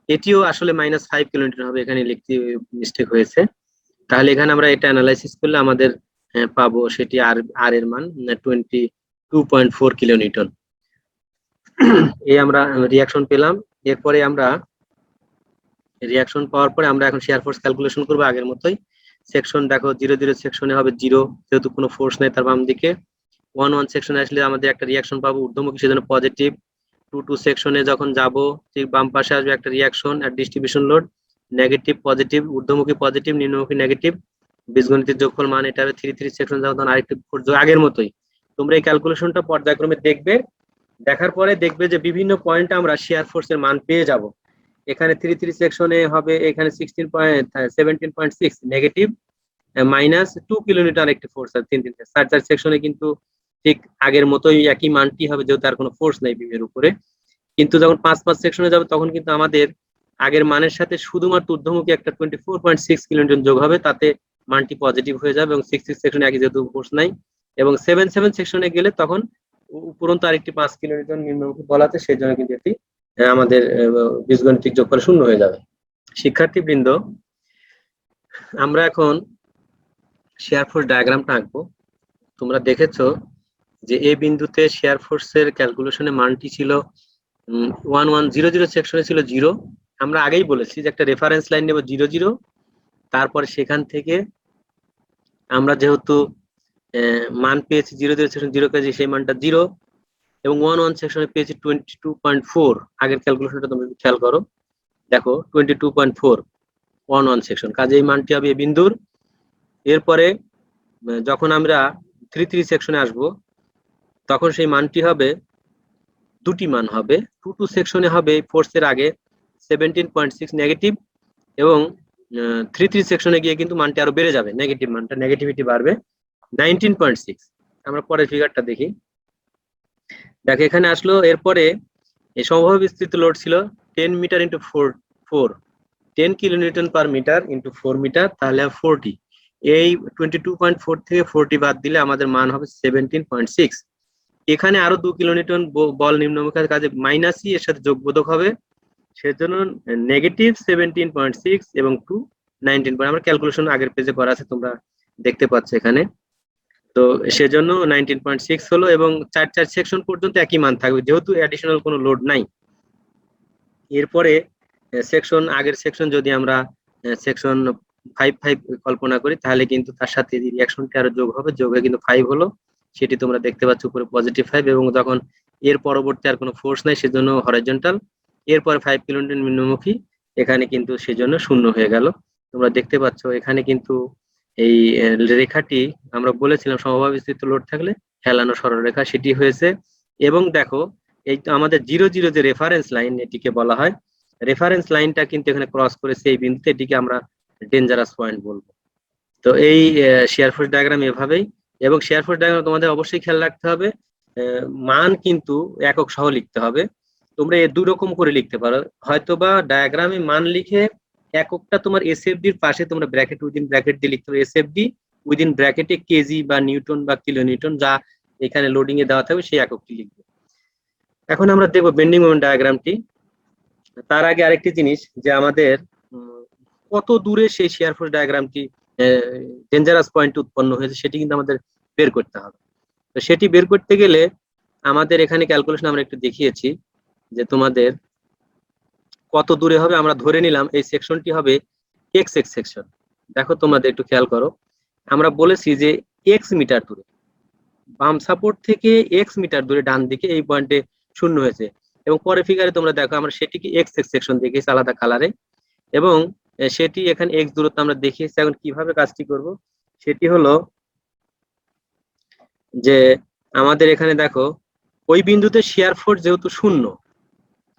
এটিও আসলে -5 কিলোনিউটন হবে, এখানে লিখতে মিস্টেক হয়েছে। তাহলে এখানে আমরা এটা অ্যানালাইসিস করলে আমাদের পাবো সেটি আর আর এর মান 22.4 কিলোনিউটন। এই আমরা রিয়াকশন পেলাম। এরপরে আমরা রিয়াকশন পাওয়ার পরে আমরা এখন শিয়ার ফোর্স ক্যালকুলেশন করবো আগের মতোই। সেকশন দেখো 0 সেকশনে হবে 0, যেহেতু কোনো ফোর্স নেই তার বাম দিকে। 1 সেকশনে আসলে আমাদের একটা রিয়াকশন পাবো ঊর্ধ্বমুখী, সেজন্য পজিটিভ। 2 সেকশনে যখন যাব ঠিক বাম পাশে আসবে একটা রিয়াকশন আর ডিস্ট্রিবিউশন লোড, নেগেটিভ পজিটিভ, ঊর্ধ্বমুখী পজিটিভ, নিম্নমুখী নেগেটিভ, বীজগণিতের যোগফল মান এটা হবে 3 সেকশন যাবো, তখন আরেকটি আগের মতোই। তোমরা এই ক্যালকুলেশনটা পর্যায়ক্রমে দেখবে, দেখার পরে দেখবে যে বিভিন্ন পয়েন্টে আমরা শিয়ার ফোর্সের মান পেয়ে যাব। এখানে 3 সেকশনে হবে এখানে 17.6 নেগেটিভ, -2 কিলোমিটার একটি ফোর্স আছে 4 সেকশনে, কিন্তু ঠিক আগের মতোই একই মানটি হবে যেহেতু আর কোনো ফোর্স নেই বিমের উপরে। কিন্তু যখন 5 সেকশনে যাবে তখন কিন্তু আমাদের আগের মানের সাথে শুধুমাত্র ঊর্ধ্বমুখী একটা 24.6 কিলোমিটার যোগ হবে, তাতে মানটি পজিটিভ হয়ে যাবে, এবং 6 সেকশনে একই যেহেতু ফোর্স নাই। এবং 7 সেকশনে গেলে তখন উপরন্তু আরেকটি 5 কিলোমিটার নিম্নমুখী বলাতে সেই জন্য কিন্তু এটি আমাদের বীজগণিতিক যোগফল 0 হয়ে যাবে। শিক্ষার্থীবৃন্দ, আমরা এখন শেয়ার ফোর্স ডায়াগ্রামটা আঁকবো। তোমরা দেখেছো যে এই বিন্দুতে শেয়ার ফোর্সের ক্যালকুলেশনের মানটি ছিল 1100 সেকশনে ছিল 0। আমরা আগেই বলেছি যে একটা রেফারেন্স লাইন নেব 0 0, তারপরে সেখান থেকে আমরা যেহেতু মান পেয়েছি 0 সেকশন 0 পেয়েছি, সেই মানটা 0, এবং 11 সেকশনে পেয়েছি 22.4। আগের ক্যালকুলেশনটা তোমরা খেয়াল করো, দেখো 22.4 11 সেকশন, কাজে এই মানটি হবে এই বিন্দুর। এরপরে যখন আমরা 3 সেকশনে আসব তখন সেই মানটি হবে, দুটি মান হবে। 2 সেকশনে হবে ফোর্সের আগে 17.6 নেগেটিভ, এবং 3 সেকশনে গিয়ে কিন্তু মানটি আরো বেড়ে যাবে, নেগেটিভ মানটা নেগেটিভিটি বাড়বে 19.6। আমরা পরের ফিগারটা দেখি, দেখো এখানে আসলো। এরপরে এই সমভাবে বিস্তৃত লোড ছিল 10 metre into 4, 10 kilonewton per metre into 4 metre, তাহলে 40। এই 22.4 থেকে 40 বাদ দিলে আমাদের মান হবে 17.6। এখানে আরো 2 কিলোনিউটন বল নিম্নমুখী, কাজে মাইনাসই এর সাথে যোগবোধক হবে, সেজন্য নেগেটিভ 17.6 এবং 2 19. আমরা ক্যালকুলেশন আগের পেজে করা আছে, তোমরা দেখতে পাচ্ছ এখানে। তো সেজন্য 19.6 হলো, এবং 4 সেকশন পর্যন্ত একই মান থাকবে যেহেতু অ্যাডিশনাল কোনো লোড নাই। এরপরে সেকশন, আগের সেকশন যদি আমরা সেকশন 5 কল্পনা করি তাহলে কিন্তু তার সাথে রিয়াকশনটি আরো যোগ হবে, যোগ হয়ে কিন্তু 5 হলো, সেটি তোমরা দেখতে পাচ্ছ উপরে +5। এবং যখন এর পরবর্তী আর কোনো ফোর্স নাই সেজন্য হরাইজন্টাল, এরপরে 5 কিলোমিটার নিম্নমুখী, এখানে কিন্তু সেজন্য 0 হয়ে গেল। তোমরা দেখতে পাচ্ছ এখানে কিন্তু এই রেখাটি আমরা বলেছিলাম সমভাবে বিস্তৃত লোড থাকলে হেলানো সরলরেখা, সেটি হয়েছে। এবং দেখো এই আমাদের 0 0 যে রেফারেন্স লাইন এটিকে বলা হয়, রেফারেন্স লাইনটা কিন্তু এখানে ক্রস করেছে এই বিন্দুতে, এটিকে আমরা ডেঞ্জারাস পয়েন্ট বলবো। তো এই শেয়ার ফোর্স ডায়াগ্রাম এভাবেই। এবং শেয়ার ফোর্স ডায়াগ্রাম তোমাদের অবশ্যই খেয়াল রাখতে হবে, মান কিন্তু একক সহ লিখতে হবে। তোমরা এই দুই রকম করে লিখতে পারো, হয়তোবা ডায়াগ্রামে মান লিখে এককটা তোমার এসএফডি এর পাশে তোমরা ব্র্যাকেট উইদিন ব্র্যাকেট দিয়ে লিখতে হবে এসএফডি, উইদিন ব্র্যাকেটে কেজি বা নিউটন বা কিলোনিউটন যা এখানে লোডিং এ দেওয়া থাকবে সেই এককটি লিখবে। এখন আমরা দেখবো বেন্ডিং মোমেন্ট ডায়াগ্রামটি। তার আগে আরেকটি জিনিস, যে আমাদের কত দূরে সেই শেয়ার ফোর্স ডায়াগ্রামটি ডেঞ্জারাস পয়েন্ট উৎপন্ন হয়েছে সেটি কিন্তু আমাদের বের করতে হবে। তো সেটি বের করতে গেলে আমাদের এখানে ক্যালকুলেশন আমরা একটু দেখিয়েছি যে তোমাদের কত দূরে হবে। আমরা ধরে নিলাম এই সেকশনটি হবে এক্স এক্স সেকশন। দেখো তোমাদের একটু খেয়াল করো, আমরা বলেছি যে এক্স মিটার দূরে, বাম সাপোর্ট থেকে এক্স মিটার দূরে ডান দিকে এই পয়েন্টে শূন্য হয়েছে। এবং পরে ফিগারে তোমরা দেখো আমরা সেটিকে এক্স এক্স সেকশন দেখিয়েছি আলাদা কালারে, এবং সেটি এখানে এক্স দূরত্ব আমরা দেখিয়েছি। এখন কিভাবে কাজটি করব সেটি হলো যে আমাদের এখানে দেখো ওই বিন্দুতে শিয়ার ফোর্স যেহেতু শূন্য,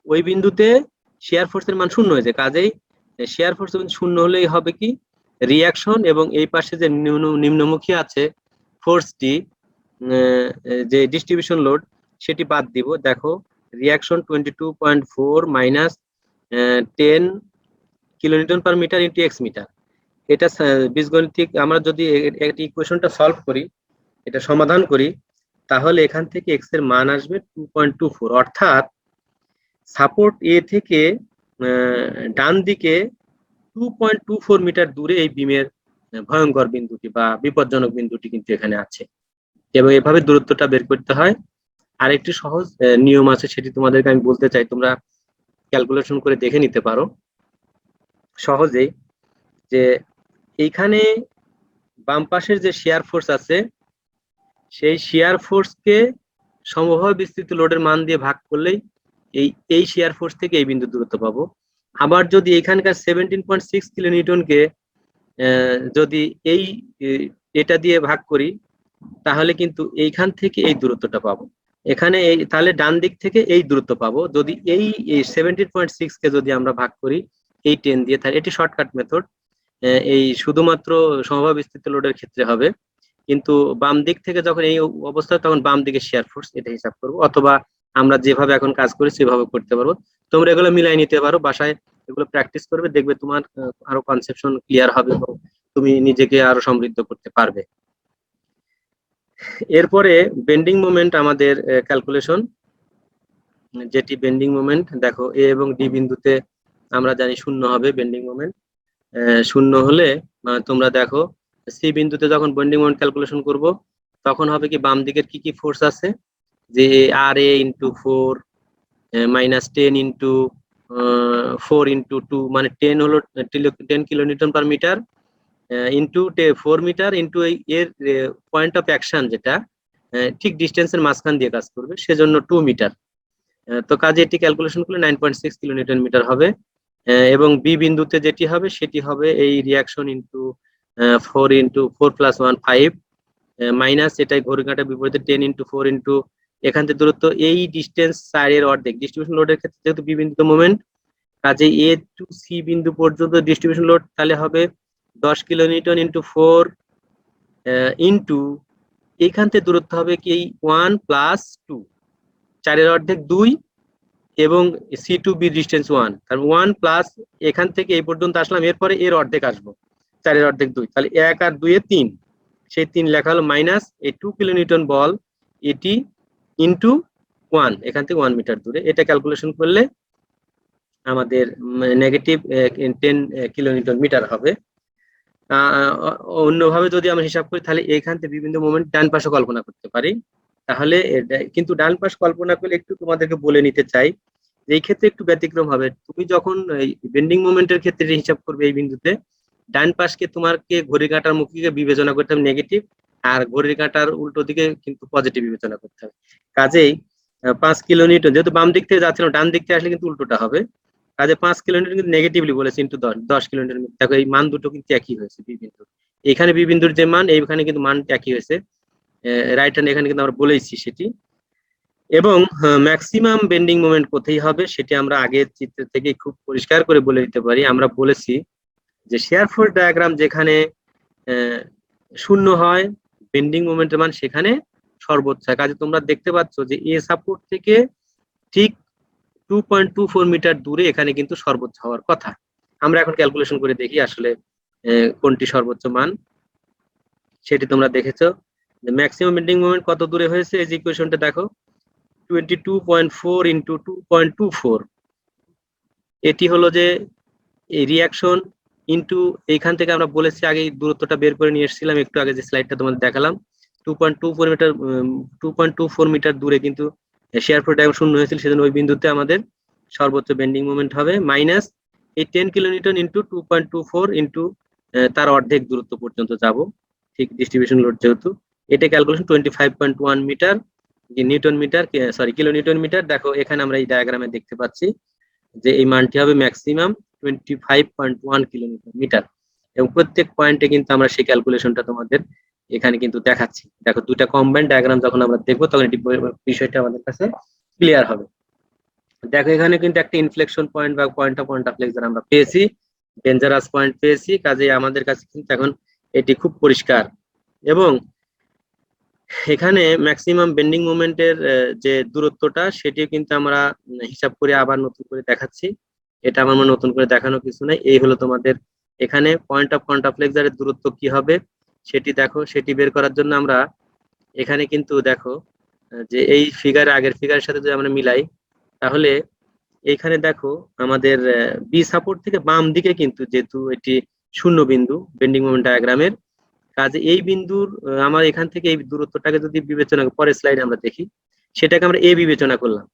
ওই বিন্দুতে শিয়ার ফোর্সের মান শূন্য হয়েছে, কাজেই শিয়ার ফোর্স শূন্য হলেই হবে কি রিয়াকশন, এবং এই পাশে যে নিম্নমুখী আছে ফোর্সটি, যে ডিস্ট্রিবিউশন লোড সেটি বাদ দিব। দেখো reaction 22.4 minus 10 kilonewton per metre into x metre. এটা বীজগণিতিক আমরা যদি একটি ইকুয়েশনটা সলভ করি, এটা সমাধান করি, তাহলে এখান থেকে এক্স এর মান আসবে 2.24, অর্থাৎ সাপোর্ট এ থেকে ডান দিকে 2.24 মিটার দূরে এই বিমের ভয়ঙ্কর বিন্দুটি বা বিপজ্জনক বিন্দুটি কিন্তু এখানে আছে, এবং এভাবে দূরত্বটা বের করতে হয়। আরেকটি সহজ নিয়ম আছে, সেটি তোমাদেরকে আমি বলতে চাই, তোমরা ক্যালকুলেশন করে দেখে নিতে পারো সহজেই। যে এইখানে বাম পাশের যে শিয়ার ফোর্স আছে, সেই শিয়ার ফোর্সকে সমবাহু বিস্তৃত লোডের মান দিয়ে ভাগ করলেই এই শিয়ার ফোর্স থেকে এই বিন্দু দূরত্ব পাবো। আবার যদি এখানকার 17.6 কিলোনিউটনকে যদি এটা দিয়ে ভাগ করি, তাহলে কিন্তু এইখান থেকে এই দূরত্বটা পাবো। এখানে তাহলে ডান দিক থেকে এই দূরত্ব পাবো যদি এই 17.6 কে যদি আমরা ভাগ করি এই 10 দিয়ে, তাহলে এটি শর্টকাট মেথড, এই শুধুমাত্র সমবাহু বিস্তৃত লোডের ক্ষেত্রে হবে। কিন্তু বাম দিক থেকে যখন এই অবস্থা, তখন বাম দিকে শেয়ার ফোর্স এটা হিসাব করবো, অথবা আমরা যেভাবে এখন কাজ করি সেভাবে করতে পারবো। তোমরা এগুলো মিলাই নিতে পারো, বাসায় এগুলো প্র্যাকটিস করবে, দেখবে তোমার আরো কনসেপশন ক্লিয়ার হবে এবং তুমি নিজেকে আরো সমৃদ্ধ করতে পারবে। এরপরে বেন্ডিং মোমেন্ট আমাদের ক্যালকুলেশন, যেটি বেন্ডিং মোমেন্ট দেখো এ এবং ডি বিন্দুতে আমরা জানি শূন্য হবে বেন্ডিং মোমেন্ট। শূন্য হলে তোমরা দেখো সি বিন্দুতে যখন বেন্ডিং মোমেন্ট ক্যালকুলেশন করব, তখন হবে কি বাম দিকের কি কি ফোর্স আছে, যে R A into 4 minus 10 into 4 into 2, মানে 10 হলো 10 kilonewton per metre into 4 metre into এর পয়েন্ট অফ অ্যাকশন যেটা ঠিক ডিস্টেন্সের মাঝখান দিয়ে কাজ করবে, সেজন্য 2 মিটার। তো কাজে এটি ক্যালকুলেশন করলে 9.6 কিলোনিউটন মিটার হবে। এবং বি বিন্দুতে যেটি হবে সেটি হবে এই reaction into 4 into 4 plus 1 5 minus এটাই ঘড়ির কাঁটার বিপরীতে 10 ইন্টু 4 ইন্টু এখান থেকে দূরত্ব এই ডিস্টেন্স 4 এর অর্ধেক। ডিস্ট্রিবিউশন লোডের ক্ষেত্রে যেহেতু বি বিন্দুতে মোমেন্ট, কাজে এ টু সি বিন্দু পর্যন্ত ডিস্ট্রিবিউশন লোড তাহলে হবে 10 কিলোনিউটন ইন্টু 4 ইন্টু এইখান থেকে দূরত্ব হবে কি 1 প্লাস 2, 4 এর অর্ধেক 2, এবং সি টু বি ডিস্টেন্স 1, তার 1 প্লাস এখান থেকে এই পর্যন্ত আসলাম, এরপরে এর অর্ধেক আসবো, 4 এর অর্ধেক 2, তাহলে 1 আর 2 এ 3, সেই 3 লেখা হলো মাইনাস এই 2 কিলোনিউটন বল এটি ইন্টু 1, এখান থেকে 1 মিটার দূরে। এটা ক্যালকুলেশন করলে আমাদের নেগেটিভ 10 কিলোনিউটন মিটার হবে। অন্যভাবে যদি আমরা হিসাব করি, তাহলে এখান থেকে বিভিন্ন মোমেন্ট ডান পাশে কল্পনা করতে পারি। তাহলে কিন্তু ডান পাশ কল্পনা করলে একটু তোমাদেরকে বলে নিতে চাই, এই ক্ষেত্রে একটু ব্যতিক্রম হবে। তুমি যখন বেন্ডিং মোমেন্টের ক্ষেত্রে হিসাব করবে এই বিন্দুতে, ডান পাশকে তোমাকে ঘড়ির কাঁটার মুখীকে বিবেচনা করতে হবে নেগেটিভ, আর ঘড়ির কাঁটার উল্টো দিকে কিন্তু পজিটিভ বিবেচনা করতে হবে। কাজেই 5 কিলোনিউটন যেহেতু বাম দিক থেকে যাচ্ছিল, ডান দিক থেকে আসলে কিন্তু উল্টোটা হবে। কাজে 5 কিলোমিটার কিন্তু নেগেটিভলি বলেছে ইন্টু 10 কিলোমিটার। দেখো এই মান দুটো কিন্তু একই হয়েছে বি বিন্দুর, এখানে বি বিন্দুর যে মান এইখানে কিন্তু মান একই হয়েছে, রাইট হ্যান্ড এখানে কিন্তু আমরা বলেইছি সেটি। এবং ম্যাক্সিমাম বেন্ডিং মোমেন্ট কোথায় হবে সেটি আমরা আগের চিত্র থেকে খুব পরিষ্কার করে বলে দিতে পারি। আমরা বলেছি যে শেয়ার ফোর্স ডায়াগ্রাম যেখানে শূন্য হয় বেন্ডিং মোমেন্টের মান সেখানে সর্বোচ্চ হয়। কাজে তোমরা দেখতে পাচ্ছ যে এ সাপোর্ট থেকে ঠিক 2.24 মিটার দূরে এখানে কিন্তু সর্বোচ্চ হওয়ার কথা। আমরা এখন ক্যালকুলেশন করে দেখি আসলে কোনটি সর্বোচ্চ মান, সেটি তোমরা দেখেছো। ম্যাক্সিমাম বেন্ডিং মোমেন্ট কত দূরে হয়েছে, এই যে ইকুয়েশনটা দেখো 22.4 ইন্টু 2.24, এটি হলো যে এই রিয়াকশন ইন্টু এইখান থেকে আমরা বলেছি আগে দূরত্বটা বের করে নিয়ে এসেছিলাম একটু আগে যে স্লাইডটা তোমাদের দেখালাম, 2.24 মিটার 2.24 মিটার দূরে কিন্তু শেয়ার ফোর্স ডায়াগ্রাম শূন্য হয়েছিল, সেজন্য ওই বিন্দুতে আমাদের সর্বোচ্চ বেন্ডিং মোমেন্ট হবে মাইনাস এই 10 কিলোনিউটন ইন্টু 2.24 ইন্টু তার অর্ধেক দূরত্ব পর্যন্ত যাব, ঠিক ডিস্ট্রিবিউশন লোড যেহেতু, এটা calculation 25.1 metre newton metre, sorry kilo newton metre. দেখো এখানে আমরা এই ডায়াগ্রামে দেখতে পাচ্ছি যে এই মানটি হবে ম্যাক্সিমাম 25.1 কিলোমিটার মিটার, এবং প্রত্যেক পয়েন্টে কিন্তু আমরা সেই ক্যালকুলেশনটা তোমাদের এখানে কিন্তু দেখাচ্ছি। দেখো দুটা কম্বাইন্ড ডায়াগ্রাম যখন আমরা দেখবো তখন এটি বিষয়টা আমাদের কাছে ক্লিয়ার হবে। দেখো এখানে কিন্তু একটা ইনফ্লেকশন পয়েন্ট বা পয়েন্ট অফ কন্ট্রাফ্লেক্সার আমরা পেয়েছি, ডেঞ্জারাস পয়েন্ট পেয়েছি, কাজে আমাদের কাছে কিন্তু এখন এটি খুব পরিষ্কার। এবং এখানে ম্যাক্সিমাম বেন্ডিং মোমেন্টের যে দূরত্বটা সেটি কিন্তু আমরা হিসাব করে আবার নতুন করে দেখাচ্ছি। এটা আমার নতুন করে দেখানো কিছু নাই, এই হলো তোমাদের এখানে পয়েন্ট অফ কন্ট্রাফ্লেক্সারের দূরত্ব কি হবে সেটি দেখো। সেটি বের করার জন্য আমরা এখানে কিন্তু দেখো যে এই ফিগার আগের ফিগারের সাথে যদি আমরা মিলাই, তাহলে এইখানে দেখো আমাদের বি সাপোর্ট থেকে বাম দিকে কিন্তু যেহেতু এটি শূন্য বিন্দু বেন্ডিং মোমেন্ট ডায়াগ্রামের, কাজে এই বিন্দুর আমার এখান থেকে এই দূরত্বটাকে যদি বিবেচনা পরের স্লাইডে আমরা দেখি, সেটাকে আমরা এ বিবেচনা করলাম,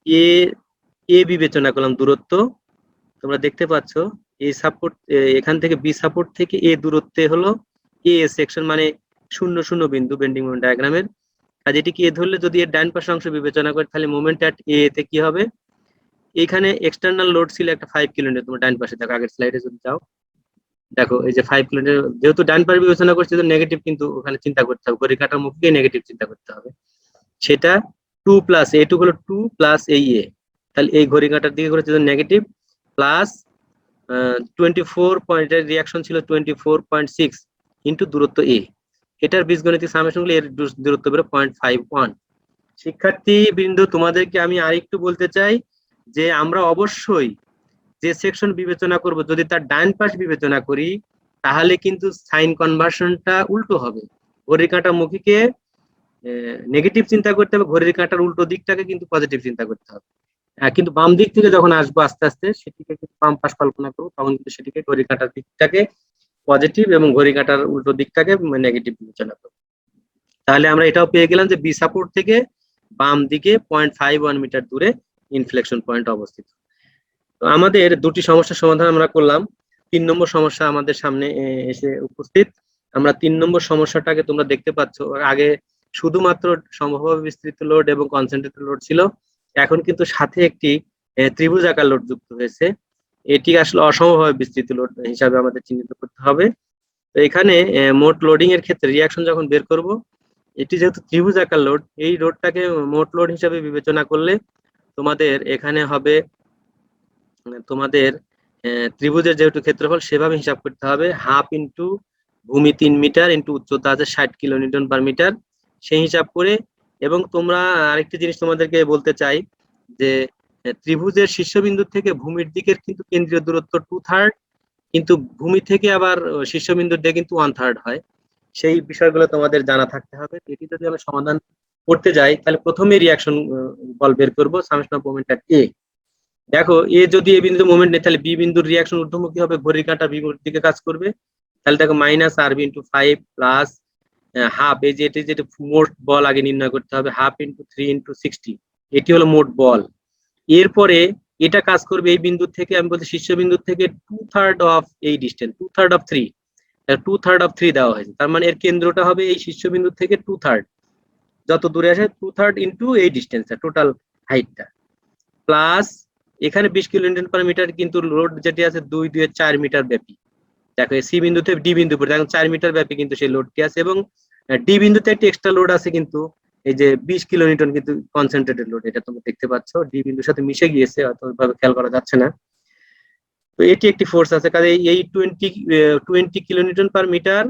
এ এ বিবেচনা করলাম দূরত্ব। তোমরা দেখতে পাচ্ছ এই সাপোর্ট এখান থেকে বি সাপোর্ট থেকে এ দূরত্বে হলো এ সেকশন, মানে শূন্য শূন্য বিন্দু বেন্ডিং মোমেন্ট ডায়াগ্রামের। কাজে এটি কি এ ধরলে যদি এর ডান পাশের অংশ বিবেচনা করে, তাহলে মোমেন্ট অ্যাট এ তে কি হবে, এখানে এক্সটার্নাল লোড ছিল একটা 5 কিলোনিউটন। তোমার ডান পাশে দেখো আগের স্লাইডে যদি যাও, দেখো এই যে 5 কিলোমিটার, যেহেতু ডান পাশে বিবেচনা করছে তো নেগেটিভ কিন্তু ওখানে চিন্তা করতে হবে, ঘড়ি কাটার মুখে নেগেটিভ চিন্তা করতে হবে। সেটা 2 প্লাস এটুকু হলো 2 প্লাস এই এ, তাহলে এই ঘড়ি কাটার দিকে করেছে নেগেটিভ, প্লাস 24 পয়েন্টের রিয়াকশন ছিল 24.6 ইন্টু দূরত্ব এ, এটার বীজগণিতিক সামেশন গুলো এর দূরত্ব বেরো 0.51। শিক্ষার্থী বিন্দু তোমাদেরকে আমি আরেকটু বলতে চাই যে আমরা অবশ্যই যে সেকশন বিবেচনা করব যদি তার ডান পাশ বিবেচনা করি, তাহলে কিন্তু সাইন কনভার্সনটা উল্টো হবে। ঘড়ির কাঁটা মুখীকে নেগেটিভ চিন্তা করতে হবে, ঘড়ির কাঁটার উল্টো দিকটাকে কিন্তু পজিটিভ চিন্তা করতে হবে। কিন্তু বাম দিক থেকে যখন আসবো আস্তে আস্তে সেটিকে কিন্তু বাম পাশ কল্পনা করবো, তখন কিন্তু সেটিকে ঘড়ি কাঁটার দিকটাকে পজিটিভ এবং ঘড়ি কাঁটার উল্টো দিকটাকে নেগেটিভ বিবেচনা করবো। তাহলে আমরা এটাও পেয়ে গেলাম যে বি সাপোর্ট থেকে বাম দিকে 0.51 মিটার দূরে ইনফ্লেকশন পয়েন্ট অবস্থিত। তো আমাদের দুটি সমস্যার সমাধান আমরা করলাম। 3 নম্বর সমস্যা আমাদের সামনে এসে উপস্থিত। আমরা 3 নম্বর সমস্যাটাকে তোমরা দেখতে পাচ্ছ, আগে শুধুমাত্র সমভাবে বিস্তৃত লোড এবং কনসেন্ট্রেটেড লোড ছিল, এখন কিন্তু সাথে একটি ত্রিভুজাকার লোড যুক্ত হয়েছে। এটি আসলে অসমভাবে বিস্তৃত লোড হিসাবে আমাদের চিহ্নিত করতে হবে। তো এখানে মোট লোডিং এর ক্ষেত্রে রিয়াকশন যখন বের করব, এটি যেহেতু ত্রিভুজাকার লোড, এই লোডটাকে মোট লোড হিসাবে বিবেচনা করলে তোমাদের এখানে হবে তোমাদের ত্রিভুজের যেহেতু ক্ষেত্রফল সেভাবে হিসাব করতে হবে, হাফ ইন্টু ভূমি 3 মিটার ইন্টু উচ্চতা আছে 60 কিলোনিউটন পার মিটার, সেই হিসাব করে। এবং তোমরা আরেকটি জিনিস তোমাদেরকে বলতে চাই যে ত্রিভুজের শীর্ষবিন্দু থেকে ভূমির দিকের কিন্তু কেন্দ্রীয় দূরত্ব 2/3, কিন্তু ভূমি থেকে আবার শীর্ষবিন্দুর দিকে কিন্তু 1/3 হয়। সেই বিষয়গুলো তোমাদের জানা থাকতে হবে। এটি যদি আমরা সমাধান করতে যাই, তাহলে প্রথমে রিয়াকশন বল বের করবো, সামেশন অফ মোমেন্ট এট এ। দেখো এ যদি এ বিন্দু মোমেন্ট নেই, তাহলে বি বিন্দুর রিয়াকশন ঊর্ধ্বমুখী হবে, ঘড়ির কাঁটা বিপরীত দিকে কাজ করবে। তাহলে দেখো মাইনাস আর বি ইন্টু 5 প্লাস হাফ, এই যে এটি যেটা মোট বল আগে নির্ণয় করতে হবে, হাফ ইন্টু 3 ইন্টু 60, এটি হলো মোট বল। এরপরে এটা কাজ করবে এই বিন্দু থেকে, আমি বলছি শীর্ষবিন্দু থেকে 2/3 অফ এই ডিস্টেন্স, 2/3 অফ 3, 2/3 অফ 3 দেওয়া হয়েছে, তার মানে এর কেন্দ্রটা হবে এই শীর্ষবিন্দু থেকে 2/3, যত দূরে আসে 2/3 ইন্টু এই ডিস্টেন্স টোটাল হাইটটা, প্লাস এখানে 20 কিলোনিউটন পার মিটার, কিন্তু লোড যেটি আছে 2 2 4 মিটার ব্যাপী। দেখো সি বিন্দুতে ডি বিন্দু পড়ে এখন 4 মিটার ব্যাপী কিন্তু সেই লোডটি আছে, এবং ডি বিন্দুতে একটি এক্সট্রা লোড আছে কিন্তু এই যে 20 কিলোনিউটন কিন্তু কনসেন্ট্রেটেড লোড, এটা তোমরা দেখতে পাচ্ছ ডি বিন্দুর সাথে মিশে গিয়েছে, হয়তো ওইভাবে খেয়াল করা যাচ্ছে না। তো এটি একটি ফোর্স আছে, কাজে এই 20 kilonewton per metre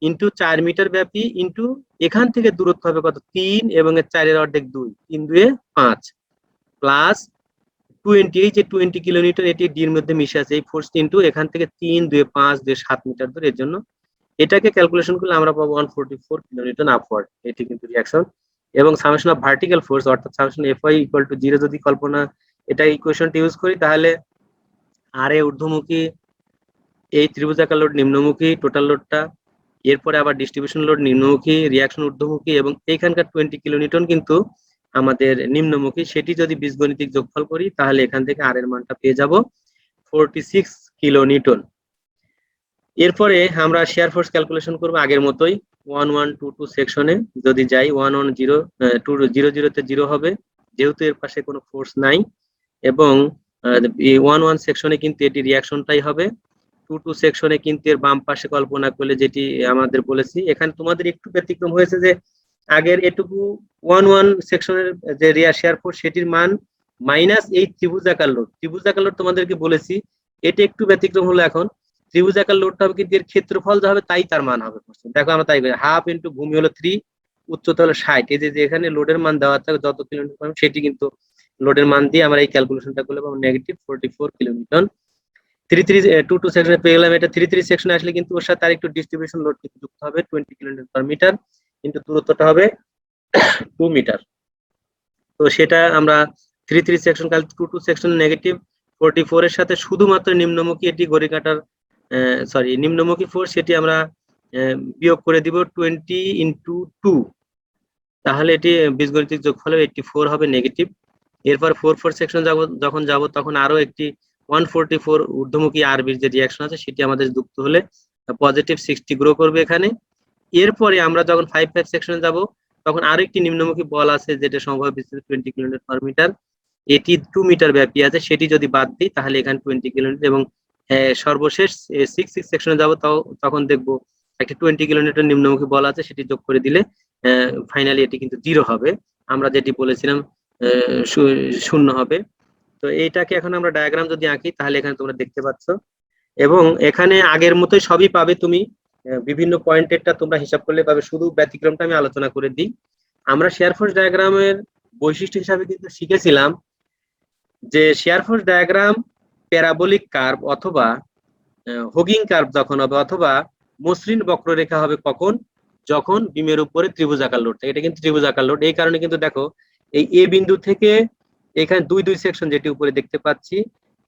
into 4 metre ব্যাপী ইন্টু এখান থেকে দূরত্ব হবে কত 3 এবং এর 4 এর অর্ধেক 2, 3 2 5 প্লাস 20, এই যে 20 কিলোমিটার এটি ডি এর মধ্যে মিশে আছে, এই ফোর্স ইনটু এখান থেকে 3 2 5 2 7 মিটার দূর, এর জন্য এটাকে ক্যালকুলেশন করলে আমরা পাবো 144 কিলোনিউটন আপওয়ার্ড, এটি কিন্তু রিয়াকশন। এবং সামেশন অফ ভার্টিক্যাল ফোর্স অর্থাৎ সামেশন এফআই ইকুয়াল টু 0 যদি কল্পনা এটা ইকুয়েশনটি ইউজ করি, তাহলে আর এ ঊর্ধ্বমুখী, এই ত্রিভুজাকার লোড নিম্নমুখী টোটাল লোডটা, এরপরে আবার ডিস্ট্রিবিউশন লোড নিম্নমুখী, রিয়াকশন ঊর্ধ্বমুখী, এবং এইখানকার 20 কিলোনিউটন কিন্তু আমাদের নিম্নমুখী। সেটি যদি বীজগণিতিক যোগফল করি, তাহলে এখান থেকে আর এর মানটা পেয়ে যাব 46 কিলোনিউটন। এরপরে আমরা শেয়ার ফোর্স ক্যালকুলেশন করব আগের মতোই 1122 সেকশনে যদি যাই 110 200 জিরো হবে, যেহেতু এর পাশে কোনো ফোর্স নাই। এবং 11 সেকশনে কিন্তু এটি রিয়াকশনটাই হবে। 22 সেকশনে কিন্তু এর বাম পাশে কল্পনা করলে যেটি আমাদের বলেছি, এখানে তোমাদের একটু ব্যতিক্রম হয়েছে যে আগের এটুকু 11 সেকশনের যে শেয়ার ফোর্স সেটির মান মাইনাস এই ত্রিভুজাকার লোড। ত্রিভুজাকার লোড তোমাদেরকে বলেছি, এটা একটু ব্যতিক্রম হলো। এখন ত্রিভুজাকার লোডটা হবে কিন্তু এর ক্ষেত্রফল যা হবে তাই তার মান হবে। দেখো আমরা তাই করি, হাফ ইন্টু ভূমি হলো 3, উচ্চতা হলো 60। এই যে এখানে লোডের মান দেওয়া থাকে যত কিলোমিটার সেটি কিন্তু লোডের মান দিয়ে আমরা এই ক্যালকুলেশনটা করলে পাবো -44 কিলোমিটার। 3322 সেকশনে পেয়ে গেলাম। এটা 33 সেকশনে আসলে কিন্তু ওর সাথে আর একটু ডিস্ট্রিবিউশন লোড কিন্তু যুক্ত হবে 20 কিলোমিটার পার মিটার, কিন্তু দূরত্বটা হবে 2 মিটার। তো সেটা আমরা 33 সেকশন কাল 22 সেকশন -44 এর সাথে শুধুমাত্র নিম্নমুখী এটি ঘড়ি কাটার নিম্নমুখী ফোর্স সেটি আমরা বিয়োগ করে দিব 20 ইন্টু 2, তাহলে এটি বীজগণিতিক যোগফল 84 হবে নেগেটিভ। এরপর 44 সেকশন যখন যাব তখন আরো একটি 144 ঊর্ধ্বমুখী আরবির যে রিয়াকশন আছে সেটি আমাদের যুক্ত হলে পজিটিভ 60 গ্রো করবে এখানে। এরপরে আমরা যখন 55 সেকশনে যাব তখন আরো একটি নিম্নমুখী বল আছে যেটা সম্ভাব্য বিস্তৃতি 20 কিলোমিটার পার মিটার, এটি 2 মিটার ব্যাপী আছে, সেটি যদি বাদ দিই তাহলে এখানে 20 কিলোমিটার। এবং সর্বশেষ 66 সেকশনে যাব তখন দেখবো একটি 20 কিলোমিটার নিম্নমুখী বল আছে, সেটি যোগ করে দিলে ফাইনালি এটি কিন্তু 0 হবে। আমরা যেটি বলেছিলাম শূন্য হবে। তো এইটাকে এখন আমরা ডায়াগ্রাম যদি আঁকি তাহলে এখানে তোমরা দেখতে পাচ্ছ, এবং এখানে আগের মতোই সবই পাবে তুমি। বিভিন্ন পয়েন্টেরটা তোমরা হিসাব করলে পাবে, শুধু ব্যতিক্রমটা আমি আলোচনা করে দিই। আমরা শেয়ার ফোর্স ডায়াগ্রামের বৈশিষ্ট্য হিসাবে কিন্তু শিখেছিলাম যে share force diagram parabolic curve অথবা হগিং কার্ভ যখন হবে, অথবা মসৃণ বক্ররেখা হবে কখন, যখন বিমের উপরে ত্রিভুজাকার লোড থাকে। এটা কিন্তু ত্রিভুজাকার লোড, এই কারণে কিন্তু দেখো এই এ বিন্দু থেকে এখানে দুই দুই সেকশন যেটি উপরে দেখতে পাচ্ছি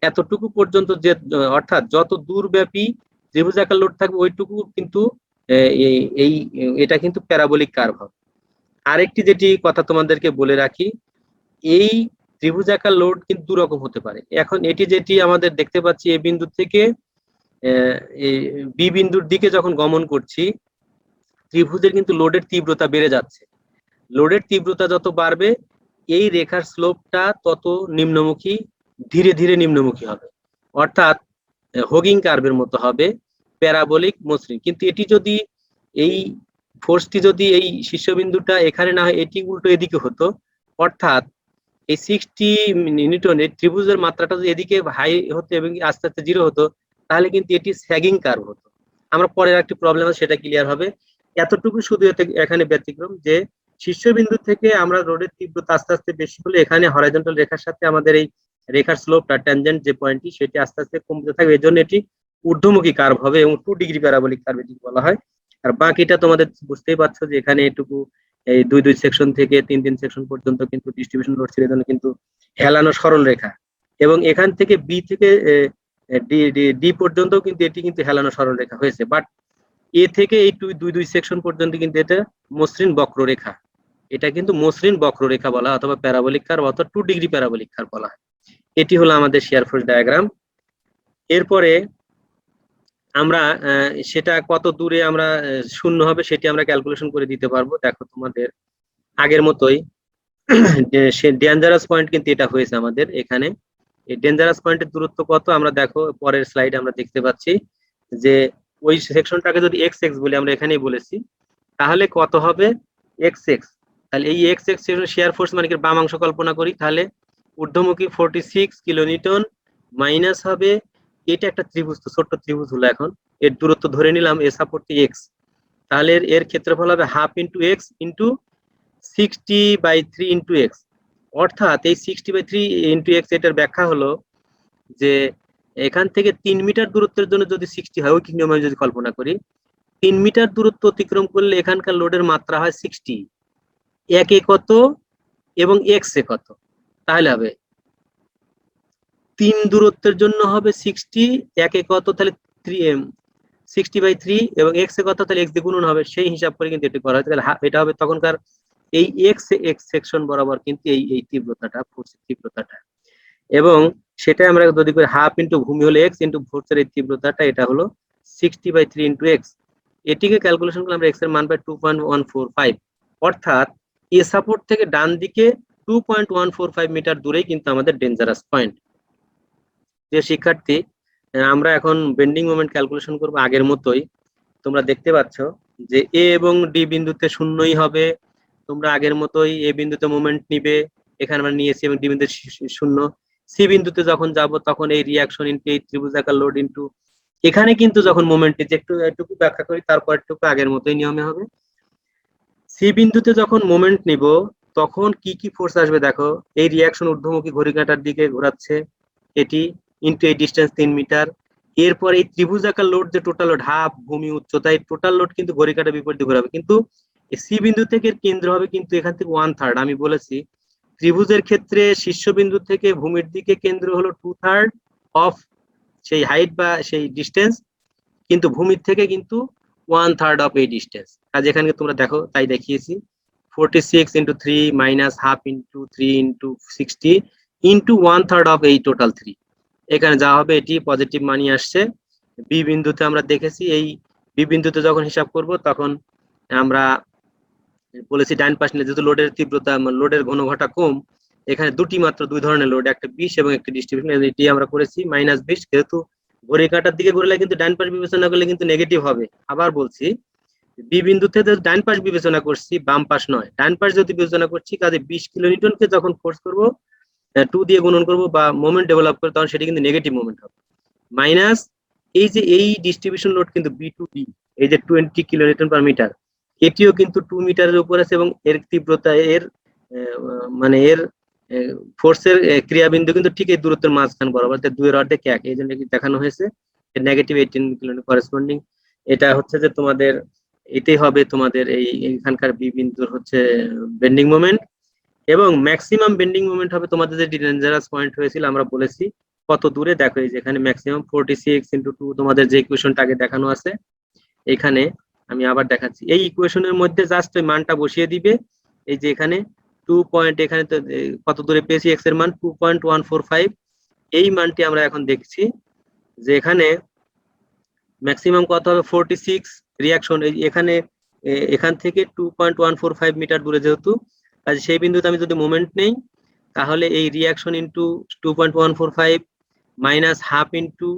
এতটুকু পর্যন্ত, যে অর্থাৎ যত দূরব্যাপী ত্রিভুজাকার লোড থাকবে ওইটুকু কিন্তু এই এটা কিন্তু প্যারাবোলিক কার্ভ হবে। আরেকটি যেটি কথা তোমাদেরকে বলে রাখি, এই ত্রিভুজাকার লোড কিন্তু দুরকম হতে পারে। এখন এটি যেটি আমাদের দেখতে পাচ্ছি এ বিন্দু থেকে বি বিন্দুর দিকে যখন গমন করছি, ত্রিভুজের কিন্তু লোডের তীব্রতা বেড়ে যাচ্ছে। লোডের তীব্রতা যত বাড়বে এই রেখার স্লোপটা তত নিম্নমুখী, ধীরে ধীরে নিম্নমুখী হবে, অর্থাৎ হগিং কার্ভের মতো হবে, প্যারাবোলিক মসৃণ। কিন্তু এটি যদি এই ফোর্সটি যদি এই শীর্ষবিন্দুটা এখানে না হয় এটি উল্টো এদিকে হতো, অর্থাৎ এই 60 নিউটনের ত্রিভুজের মাত্রাটা যদি এদিকে হাই হতো এবং আস্তে আস্তে 0 হতো তাহলে কিন্তু এটি স্যাগিং কার্ভ হতো। আমরা পরের একটি প্রবলেম আছে সেটা ক্লিয়ার হবে। এতটুকু শুধু এখানে ব্যতিক্রম যে শীর্ষবিন্দু থেকে আমরা রোডের তীব্রতা আস্তে আস্তে বেশি হলে এখানে হরাইজন্টাল রেখার সাথে আমাদের এই রেখার স্লোপটা ট্যানজেন্ট যে পয়েন্টটি সেটি আস্তে আস্তে কমতে থাকবে, এর জন্য এটি ঊর্ধ্বমুখী কার্ভ হবে এবং 2 ডিগ্রি প্যারাবোলিক কার্ভ এটি বলা হয়। আর বাকিটা তোমাদের বুঝতেই পারছো যে এখানে এটুকু এই দুই দুই সেকশন থেকে তিন তিন সেকশন পর্যন্ত কিন্তু ডিস্ট্রিবিউশন লোড ছিল, জন্য কিন্তু হেলানো সরল রেখা, এবং এখান থেকে বি থেকে ডি পর্যন্ত কিন্তু এটি কিন্তু হেলানো সরল রেখা হয়েছে। বাট এ থেকে এই দুই দুই সেকশন পর্যন্ত কিন্তু এটা মসৃণ বক্ররেখা, এটা কিন্তু মসৃণ বক্ররেখা বলা অথবা প্যারাবোলিক কার্ভ অথবা 2 ডিগ্রি প্যারাবোলিক কার্ভ বলা হয়। এটি হলো আমাদের শেয়ার ফোর্স ডায়াগ্রাম। এরপরে আমরা সেটা কত দূরে আমরা শূন্য হবে সেটি আমরা ক্যালকুলেশন করে দিতে পারবো। দেখো তোমাদের আগের মতোই ডেঞ্জারাস পয়েন্ট কিন্তু এটা হয়েছে আমাদের এখানে। এই ডেঞ্জারাস পয়েন্টের দূরত্ব কত আমরা দেখো পরের স্লাইডে আমরা দেখতে পাচ্ছি যে ওই সেকশনটাকে যদি এক্স এক্স বলি, আমরা এখানেই বলেছি, তাহলে কত হবে এক্স এক্স। তাহলে এই এক্স এক্স শেয়ার ফোর্স মানে বাম অংশ কল্পনা করি, তাহলে ঊর্ধ্বমুখী 46 কিলোনিউটন মাইনাস হবে, এটা একটা ত্রিভুজ, তো ছোট্ট ত্রিভুজ হলো, এখন এর দূরত্ব ধরে নিলাম এ সাপোর্টটি এক্স, তাহলে এর ক্ষেত্রফল হবে half into x into 60/3 into x, অর্থাৎ এই 60/3 ইন্টু এক্স এটার ব্যাখ্যা হলো যে এখান থেকে 3 মিটার দূরত্বের জন্য যদি 60 হয়, ঐকিক নিয়মে যদি কল্পনা করি 3 মিটার দূরত্ব অতিক্রম করলে এখানকার লোডের মাত্রা হয় 60, একে কত এবং এক্স এ কত, তাহলে হবে 3 দূরত্বের জন্য হবে 60, একে কত তাহলে 60/3 এবং এক্স এ কত তাহলে এক্স দিয়ে গুণন হবে, সেই হিসাব করে কিন্তু এটি করা হয়। তাহলে এটা হবে তখনকার এই এক্স এক্স সেকশন বরাবর কিন্তু এই তীব্রতাটা, ফোর্সের তীব্রতাটা, এবং সেটা আমরা যদি করি হাফ ইন্টু ভূমি হলো এক্স ইন্টু ফোর্সের এই তীব্রতাটা, এটা হলো 60/3 ইন্টু এক্স, এটিকে ক্যালকুলেশন করলে আমরা এক্স এর মান পাই 2.145, অর্থাৎ এ সাপোর্ট থেকে ডান দিকে 2.145 মিটার দূরেই কিন্তু আমাদের ডেঞ্জারাস পয়েন্ট। যে শিক্ষার্থী, আমরা এখন বেন্ডিং মোমেন্ট ক্যালকুলেশন করব আগের মতোই। তোমরা দেখতে পাচ্ছ যে এ এবং ডি বিন্দুতে শূন্যই হবে, তোমরা আগের মতোই এ বিন্দুতে মোমেন্ট নিবে, এখানে আমরা নিয়েছি, এবং ডি বিন্দুতে শূন্য। সি বিন্দুতে যখন যাব তখন এই রিয়াকশন ইনটু এই ত্রিভুজাকার লোড ইনটু এখানে কিন্তু যখন মোমেন্টে যে একটু ব্যাখ্যা করি, তারপর একটু আগের মতোই নিয়মে হবে। সি বিন্দুতে যখন মোমেন্ট নিব তখন কি কি ফোর্স আসবে দেখো, এই রিয়াকশন ঊর্ধ্বমুখী ঘড়ি কাঁটার দিকে ঘোরাচ্ছে এটি, ইনটু এই ডিস্টেন্স 3 মিটার। এরপর এই ত্রিভুজাকার লোড যে টোটাল লোড, হাফ ভূমি উচ্চতা, এই টোটাল লোড কিন্তু ঘড়ি কাঁটার বিপরীতে ঘোরাবে, কিন্তু সি বিন্দু থেকে কেন্দ্র হবে কিন্তু এখান থেকে 1/3। আমি বলেছি ত্রিভুজের ক্ষেত্রে শীর্ষবিন্দু থেকে ভূমির দিকে কেন্দ্র হলো 2/3 অফ সেই হাইট বা সেই ডিস্টেন্স, কিন্তু ভূমির থেকে কিন্তু 1/3 অফ এই ডিস্টেন্স। কাজ এখানে তোমরা দেখো তাই দেখিয়েছি, 46 into 3 minus half into 3 into 60 into 1/3 of এই টোটাল 3, এখানে যা হবে এটি পজিটিভ মানি আসছে। বি বিন্দুতে আমরা দেখেছি, এই বি বিন্দুতে যখন হিসাব করব তখন আমরা বলেছি ডান পাশ নিলে যেহেতু লোডের তীব্রতা, লোডের ঘনঘটা কম, এখানে দুই ধরনের লোড, একটা বিষ এবং একটা ডিস্ট্রিবিউশন, এটি আমরা করেছি -20। যেহেতু ঘড়ি কাঁটার দিকে ঘুরলে কিন্তু ডান পাশ বিবেচনা করলে কিন্তু নেগেটিভ হবে। আবার বলছি, বি বিন্দুতে ডান পাশ বিবেচনা করছি, বাম পাশ নয়, ডান পাশ যদি বিবেচনা করছি, কাজে 20 কিলোনিউটনকে যখন ফোর্স করব 2 দিয়ে গুণন করব বা মোমেন্ট ডেভেলপ করে, তখন সেটি কিন্তু নেগেটিভ মোমেন্ট হবে। মাইনাস এই যে এই ডিস্ট্রিবিউশন লোড কিন্তু বি টু বি, এই যে 20 কিলোনিউটন পার মিটার, এটিও কিন্তু 2 মিটারের উপর আছে, এবং এর তীব্রতা এর মানে এর ফোর্সের ক্রিয়াবিন্দু কিন্তু ঠিক এই দূরত্বের মাঝখান বরাবর, দুইয়ের অর্ধেক এক, এই জন্য দেখানো হয়েছে নেগেটিভ 18 কিলোমিটার করেসপন্ডিং। এটা হচ্ছে যে তোমাদের এটাই হবে তোমাদের এই এখানকার বি বিন্দুর হচ্ছে বেন্ডিং মোমেন্ট, এবং ম্যাক্সিমাম বেন্ডিং মোমেন্ট হবে তোমাদের যে ডেঞ্জারাস পয়েন্ট হয়েছিল আমরা বলেছি কত দূরে, দেখো এই যে এখানে ম্যাক্সিমাম 46 ইন্টু 2, তোমাদের যে ইকুয়েশনটা আগে দেখানো আছে এখানে আমি আবার দেখাচ্ছি, এই ইকুয়েশনের মধ্যে জাস্ট ওই মানটা বসিয়ে দিবে। এই যে এখানে 2 পয়েন্ট, এখানে তো কত দূরে পেয়েছি এক্স এর মান 2.145, এই মানটি আমরা এখন দেখছি যে এখানে ম্যাক্সিমাম কত হবে 46 রিয়াকশন, এখানে এখান থেকে 2.145 মিটার দূরে, যেহেতু কাজে সেই বিন্দুতে আমি যদি মোমেন্ট নেই তাহলে এই reaction into 2.145 minus half into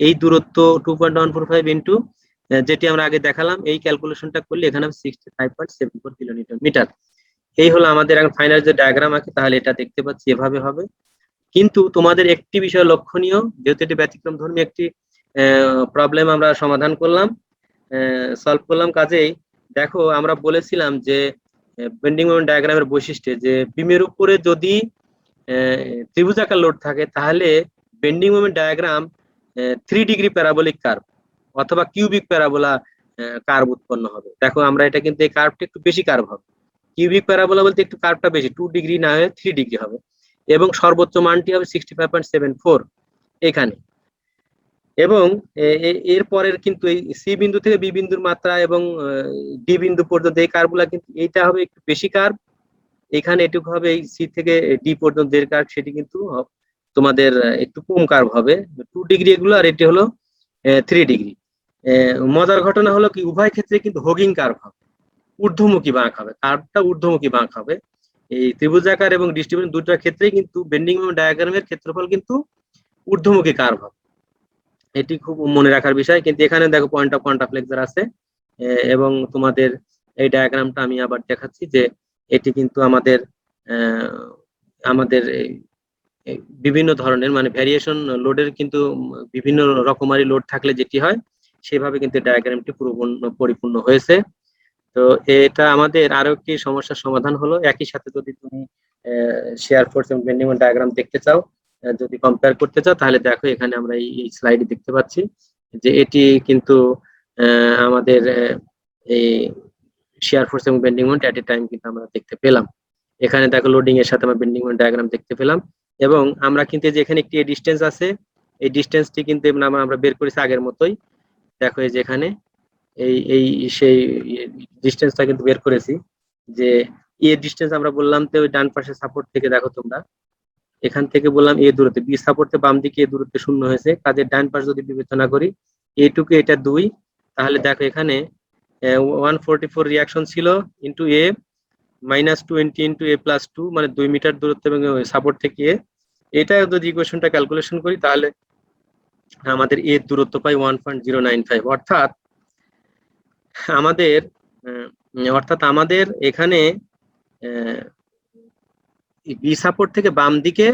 এই দূরত্ব 2.145 ইন্টু যেটি আমরা আগে দেখালাম, এই ক্যালকুলেশনটা করলে এখানে 65.74 কিলোমিটার মিটার। এই হলো আমাদের এখন ফাইনাল যে ডায়াগ্রাম আছে, তাহলে এটা দেখতে পাচ্ছি এভাবে হবে। কিন্তু তোমাদের একটি বিষয় লক্ষণীয়, যেহেতু এটি ব্যতিক্রম ধর্মী একটি প্রবলেম আমরা সমাধান করলাম, সলভ করলাম, কাজেই দেখো আমরা বলেছিলাম যে বেন্ডিং মোমেন্ট ডায়াগ্রামের বৈশিষ্ট্য যে বিমের উপরে যদি ত্রিভুজাকার লোড থাকে তাহলে bending moment diagram 3 degree parabolic curve অথবা কিউবিক প্যারাবোলা কার্ভ উৎপন্ন হবে। দেখো আমরা এটা কিন্তু এই কার্ভটা একটু বেশি কার্ভ হবে, কিউবিক প্যারাবোলা বলতে একটু কার্ভটা বেশি, 2 ডিগ্রি না হয়ে 3 ডিগ্রি হবে, এবং সর্বোচ্চ মানটি হবে 65.74 এখানে। এবং এর পরের কিন্তু এই সি বিন্দু থেকে বি বিন্দুর মাত্রা এবং ডি বিন্দু পর্যন্ত এই কার্ভগুলা কিন্তু এইটা হবে একটু বেশি কার্ভ, এখানে এটুকু হবে এই সি থেকে ডি পর্যন্ত এর কার্ভ, সেটি কিন্তু তোমাদের একটু কম কার্ভ হবে, 2 ডিগ্রি এগুলো, আর এটি হলো 3 ডিগ্রি। মজার ঘটনা হলো কি উভয় ক্ষেত্রে কিন্তু হোগিং কার্ভ হবে, ঊর্ধ্বমুখী বাঁক হবে, কার্ভটা ঊর্ধ্বমুখী বাঁক হবে। এই ত্রিভুজাকার এবং ডিস্ট্রিবিউশন দুটোর ক্ষেত্রেই কিন্তু বেন্ডিং মোমেন্ট ডায়াগ্রামের ক্ষেত্রফল কিন্তু ঊর্ধ্বমুখী কার্ভ হবে, এটি খুব মনে রাখার বিষয়। কিন্তু এখানে দেখো পয়েন্ট অফ কন্ট্রাফ্লেক্সার আছে, এবং তোমাদের এই ডায়াগ্রামটা আমি আবার দেখাচ্ছি যে এটি কিন্তু আমাদের আমাদের বিভিন্ন ধরনের মানে ভ্যারিয়েশন লোডের কিন্তু বিভিন্ন রকমারি লোড থাকলে যেটি হয় সেভাবে কিন্তু ডায়াগ্রামটি পরিপূর্ণ হয়েছে। তো এটা আমাদের আরো একটি সমস্যার সমাধান হলো। একই সাথে যদি তুমি শেয়ার ফোর্স এবং বেন্ডিং মোমেন্ট ডায়াগ্রাম দেখতে চাও, যদি কম্পেয়ার করতে চাও, তাহলে দেখো এখানে আমরা এই স্লাইডে দেখতে পাচ্ছি যে এটি কিন্তু আমাদের এই শেয়ার ফোর্স এবং বেন্ডিং মোমেন্ট এট এ টাইম কিন্তু আমরা দেখতে পেলাম। এখানে দেখো লোডিং এর সাথে আমরা বেন্ডিং মোমেন্ট ডায়াগ্রাম দেখতে পেলাম, এবং আমরা কিন্তু যে এখানে একটি ডিস্টেন্স আছে, এই ডিস্টেন্সটি কিন্তু আমরা বের করেছি আগের মতোই। দেখো এই যে এখানে এই এই সেই ডিস্টেন্সটা কিন্তু বের করেছি, যে এ ডিস্টেন্স আমরা বললাম তো ডান পাশে সাপোর্ট থেকে, দেখো তোমরা এখান থেকে বললাম এ দূরত্বে, বি সাপোর্টে বাম দিকে এ দূরত্বে 0 হয়েছে, কাজে ডান পাশ যদি বিবেচনা করি এটুকু এটা 2, তাহলে দেখো এখানে 144 রিয়াকশন ছিল ইন্টু এ -20 ইন্টু এ প্লাস 2, মানে 2 মিটার দূরত্ব এবং সাপোর্ট থেকে এটা যদি ইকুয়েশনটা ক্যালকুলেশন করি তাহলে আমাদের এর দূরত্ব পাই 1.095। আমাদের আমাদের এখানে বি সাপোর্ট থেকে বাম দিকে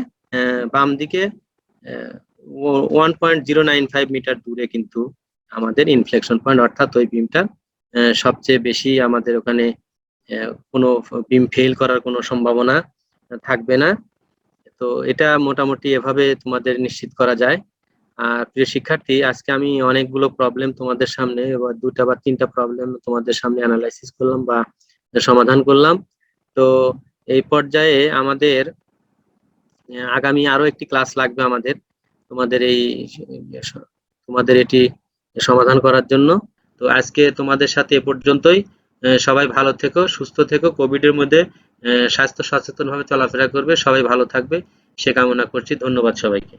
1.095 মিটার দূরে কিন্তু আমাদের ইনফ্লেকশন পয়েন্ট, অর্থাৎ ওই বিমটা সবচেয়ে বেশি আমাদের ওখানে কোনো বিম ফেল করার কোনো সম্ভাবনা থাকবে না। তো এটা মোটামুটি এভাবে তোমাদের নিশ্চিত করা যায়। আর প্রিয় শিক্ষার্থী, আজকে আমি অনেকগুলো প্রবলেম তোমাদের সামনে, এবার 2টা বা 3টা প্রবলেম তোমাদের সামনে অ্যানালাইসিস করলাম বা সমাধান করলাম। তো এই পর্যায়ে আমাদের আগামী আরো একটি ক্লাস লাগবে আমাদের তোমাদের এটি সমাধান করার জন্য। তো আজকে তোমাদের সাথে এ পর্যন্তই। সবাই ভালো থেকো, সুস্থ থেকো। কোভিড এর মধ্যে স্বাস্থ্য সচেতন ভাবে চলাফেরা করবে, সবাই ভালো থাকবে সে কামনা করছি। ধন্যবাদ সবাইকে।